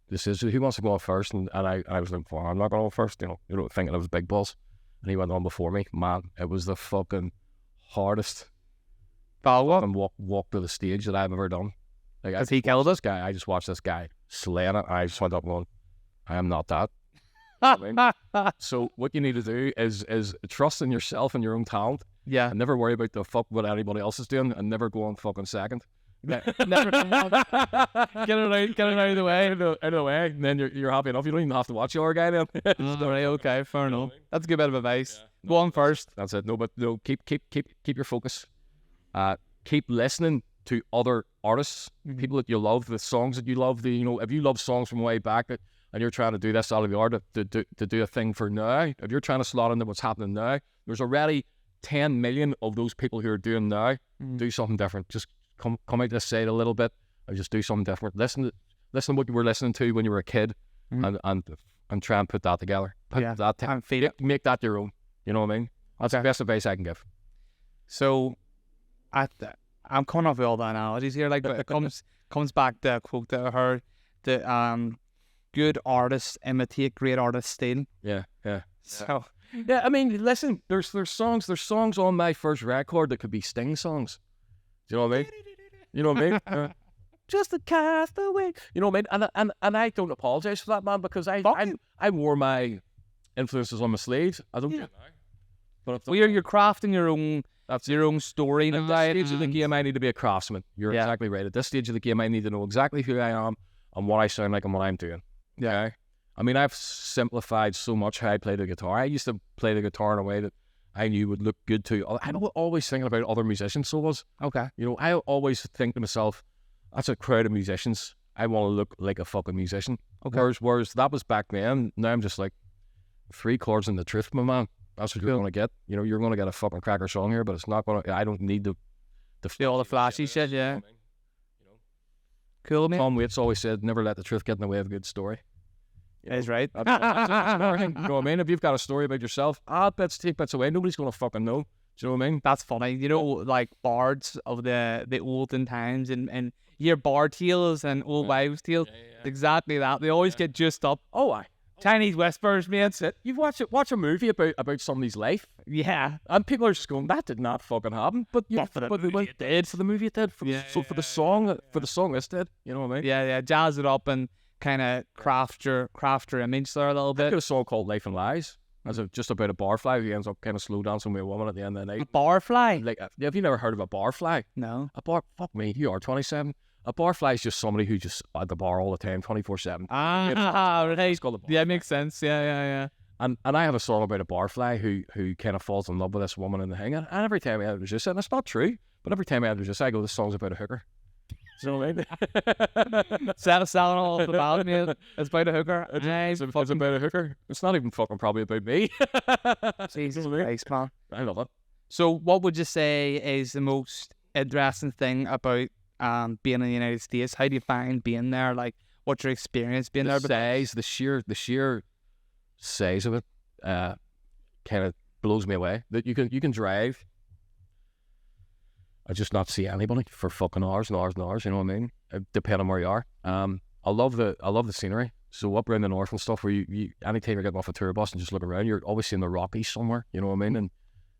S1: He wants to go on first, and I was like, well, I'm not going on first, thinking I was big balls. And he went on before me. Man, it was the fucking hardest walk to the stage that I've ever done. Like,
S2: has he killed this
S1: guy? I just watched this guy slaying it, and I just went up going, I am not that. So what you need to do is trust in yourself and your own talent.
S2: Yeah.
S1: And never worry about what anybody else is doing, and never go on fucking second.
S2: Never get it out of the way.
S1: Out of the way, and then you're happy enough. You don't even have to watch the other guy then.
S2: Right, okay, fair enough. That's a good bit of advice. Yeah, go on first.
S1: That's it. No, keep your focus. Keep listening to other artists, people that you love, the songs that you love. If you love songs from way back and you're trying to do this out of the art to do a thing for now, if you're trying to slot into what's happening now, there's already 10 million of those people who are doing now. Do something different. Just come out this side a little bit and just do something different. Listen to what you were listening to when you were a kid, and try and put that together. And feed it. Make that your own. You know what I mean? That's the best advice I can give.
S2: So, I'm coming off with all the analogies here. Like, it comes back to a quote that I heard that good artists imitate great artists' style.
S1: Yeah.
S2: So.
S1: Yeah, I mean, listen. There's songs on my first record that could be Sting songs. Do you know what I mean? You know what I mean? Just a castaway. You know what I mean? And I don't apologize for that, man, because I wore my influences on my sleeves. I don't do it now. But
S2: you're crafting your own. That's your own story.
S1: At this stage of the game, I need to be a craftsman. You're exactly right. At this stage of the game, I need to know exactly who I am and what I sound like and what I'm doing. Yeah. I mean, I've simplified so much how I play the guitar. I used to play the guitar in a way that I knew would look good to. I'm always thinking about other musicians. So
S2: okay.
S1: I always think to myself, that's a crowd of musicians. I want to look like a fucking musician. Okay. Whereas that was back then. Now I'm just like 3 chords in the truth, my man. That's what you're going to get. You're going to get a fucking cracker song here, but it's not going to. I don't need
S2: all the flashy shit. Yeah. Cool, man.
S1: Tom Waits always said, "Never let the truth get in the way of a good story."
S2: Is right.
S1: That's you know what I mean? If you've got a story about yourself, take bits away. Nobody's going to fucking know. Do you know what I mean?
S2: That's funny. Like bards of the olden times, and you hear bard tales and old wives' tales. Yeah. Exactly that. They always get juiced up.
S1: Oh,
S2: Chinese whispers, man. That's it.
S1: You've watch a movie about somebody's life.
S2: Yeah.
S1: And people are just going, that did not fucking happen. But it did. For the movie it did. For the song this did. You know what I mean?
S2: Yeah. Jazz it up and kind of craft your image there a little bit.
S1: I got a song called Life and Lies. As just about a barfly who ends up kind of slow dancing with a woman at the end of the night.
S2: A barfly?
S1: Like, have you never heard of a barfly?
S2: No.
S1: Fuck me, you are 27. A barfly is just somebody who just at the bar all the time, 24/7.
S2: Right. Yeah, makes sense. Yeah.
S1: And I have a song about a barfly who kind of falls in love with this woman in the hangar. And every time I introduce it, and it's not true, but every time I introduce it, I go, this song's about a hooker. Do you know what I mean?
S2: Selling all the ballad, mate. It's about a hooker.
S1: It's about a hooker. It's not even fucking probably about me.
S2: Jesus Christ, man.
S1: I love it.
S2: So what would you say is the most interesting thing about being in the United States? How do you find being there? Like, what's your experience being there?
S1: The sheer size of it kind of blows me away. That you can drive. I just not see anybody for fucking hours and hours and hours. You know what I mean? Depending on where you are. I love the scenery. So up around the north and stuff, where you anytime you're getting off a tour bus and just look around, you're always seeing the Rockies somewhere. You know what I mean?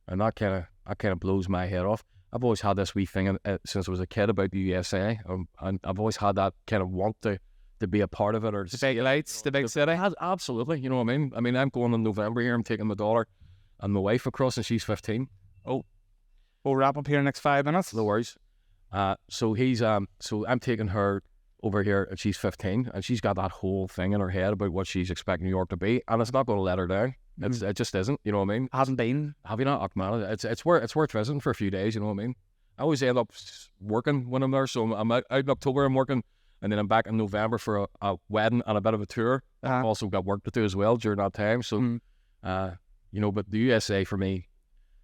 S1: And that kind of blows my head off. I've always had this wee thing since I was a kid about the USA, and I've always had that kind of want to be a part of it, or
S2: the big lights, the big city.
S1: Absolutely. You know what I mean? I mean, I'm going in November here. I'm taking my daughter and my wife across, and she's 15.
S2: We'll wrap up here in the next 5 minutes.
S1: No worries. So I'm taking her over here, and she's 15, and she's got that whole thing in her head about what she's expecting New York to be, and it's not going to let her down. It just isn't. You know what I mean?
S2: Hasn't been.
S1: Have you not? Oh, man, it's worth visiting for a few days. You know what I mean? I always end up working when I'm there, so I'm out in October. I'm working, and then I'm back in November for a wedding and a bit of a tour. I've also got work to do as well during that time. So, but the USA for me,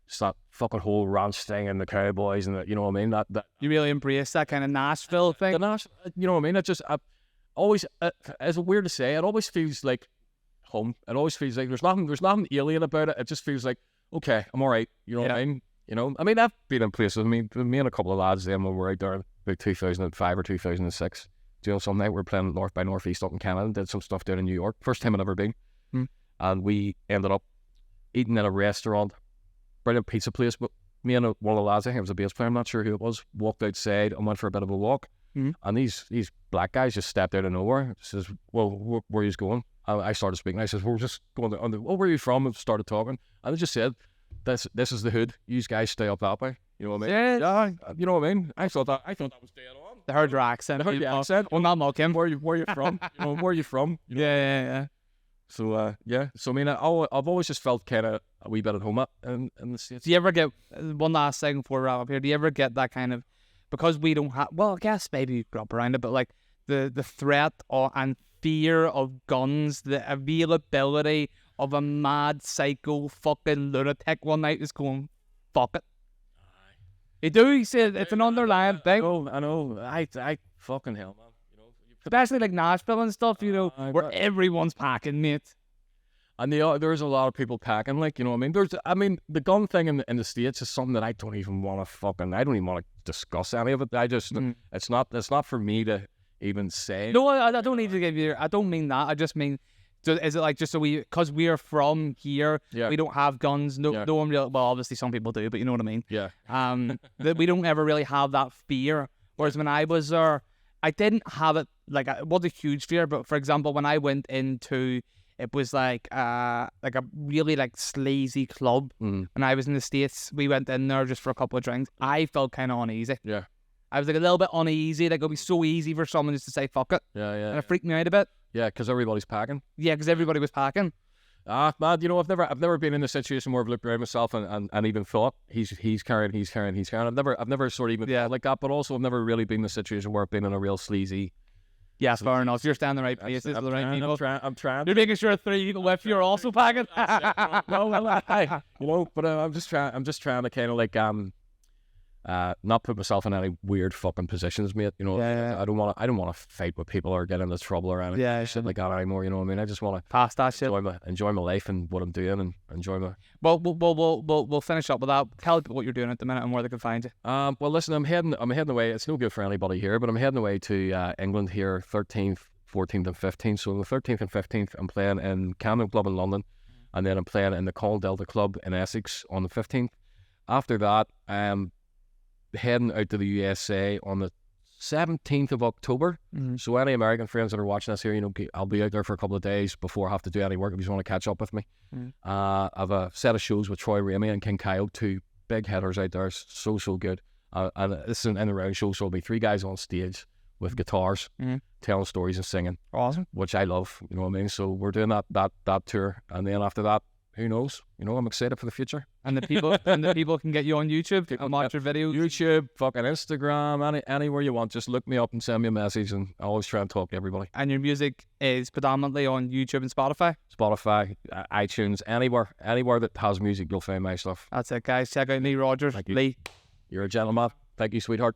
S1: it's that fucking whole ranch thing and the cowboys and you know what I mean. That
S2: you really embrace that kind of Nashville thing.
S1: You know what I mean. It just always, it's weird to say. It always feels like home. It always feels like there's nothing alien about it. It just feels like, okay, I'm all right. You know what I mean? You know, I mean, I've been in places. I mean, me and a couple of lads then when we were out there about 2005 or 2006. You know, some night we were playing North by Northeast up in Canada. Did some stuff down in New York. First time I'd ever been. And we ended up eating at a restaurant. Brilliant pizza place, but me and one of the lads, I think it was a bass player, I'm not sure who it was, walked outside and went for a bit of a walk. And these black guys just stepped out of nowhere. Says, well, where are you going? I started speaking. I says, we're just going on where are you from? And started talking. And they just said, this is the hood. You guys stay up that way. You know what I mean? Yeah. You know what I mean? I thought that was dead on.
S2: They heard your accent.
S1: They heard the accent.
S2: Well, not mock him.
S1: Where you from? You know, where are you from? You know?
S2: Yeah.
S1: So, So, I mean, I've always just felt kind of a wee bit at home in the States.
S2: Do you ever get, one last thing before we wrap up here, do you ever get that kind of, because we don't have, well, I guess maybe you grew up around it, but like the threat and fear of guns, the availability of a mad, psycho, fucking lunatic one night is going, fuck it. You do, you say it's an underlying thing.
S1: I know. I fucking hell, man.
S2: Especially like Nashville and stuff, you know, where everyone's packing, mate.
S1: And there's a lot of people packing, like, you know what I mean? The gun thing in the States is something that I don't even want to I don't even want to discuss any of it. I just, it's not for me to even say.
S2: No, I don't need to give you, I don't mean that. I just mean, is it like just so because we are from here, we don't have guns. No one really, well, obviously some people do, but you know what I mean?
S1: Yeah.
S2: That we don't ever really have that fear. Whereas when I was there, I didn't have it, like, it wasn't a huge fear, but for example, when I went into, it was like a really like sleazy club, and I was in the States, we went in there just for a couple of drinks, I felt kind of uneasy.
S1: Yeah.
S2: I was like a little bit uneasy, like it would be so easy for someone just to say, fuck it.
S1: Yeah.
S2: And it freaked me out a bit.
S1: Yeah, because everybody's packing.
S2: Yeah, because everybody was packing.
S1: Man, you know, I've never been in a situation where I've looked around myself and even thought he's carrying. I've never sort of even felt like that, but also I've never really been in a situation where I've been in a real sleazy.
S2: Yeah, fair enough. You're standing in the right places with the right people.
S1: I'm trying.
S2: You're making sure 3 people with you are also packing.
S1: But I'm just trying to kind of like not put myself in any weird fucking positions, mate. You know, I don't want to fight with people or get into trouble or anything shit like that anymore. You know what I mean? I just want to
S2: pass that shit.
S1: Enjoy my life and what I'm doing and enjoy my.
S2: Well, we'll finish up with that. Tell people what you're doing at the minute and where they can find you.
S1: Well, listen, I'm heading away. It's no good for anybody here, but I'm heading away to England here, 13th, 14th, and 15th. So on the 13th and 15th, I'm playing in Camden Club in London, and then I'm playing in the Call Delta Club in Essex on the 15th. After that, heading out to the USA on the 17th of October. So any American friends that are watching this here, you know, I'll be out there for a couple of days before I have to do any work if you just want to catch up with me. I have a set of shows with Troy Ramey and King Coyote, 2 big hitters out there. So good. And this is an in-the-round show, so there'll be 3 guys on stage with guitars, telling stories and singing.
S2: Awesome.
S1: Which I love, you know what I mean? So we're doing that tour, and then after that, who knows? You know, I'm excited for the future.
S2: And the people can get you on YouTube and watch your videos.
S1: YouTube, fucking Instagram, anywhere you want. Just look me up and send me a message, and I always try and talk to everybody.
S2: And your music is predominantly on YouTube and Spotify?
S1: Spotify, iTunes, anywhere that has music, you'll find my stuff.
S2: That's it, guys. Check out Lee Rodgers.
S1: Thank you.
S2: Lee.
S1: You're a gentleman. Thank you, sweetheart.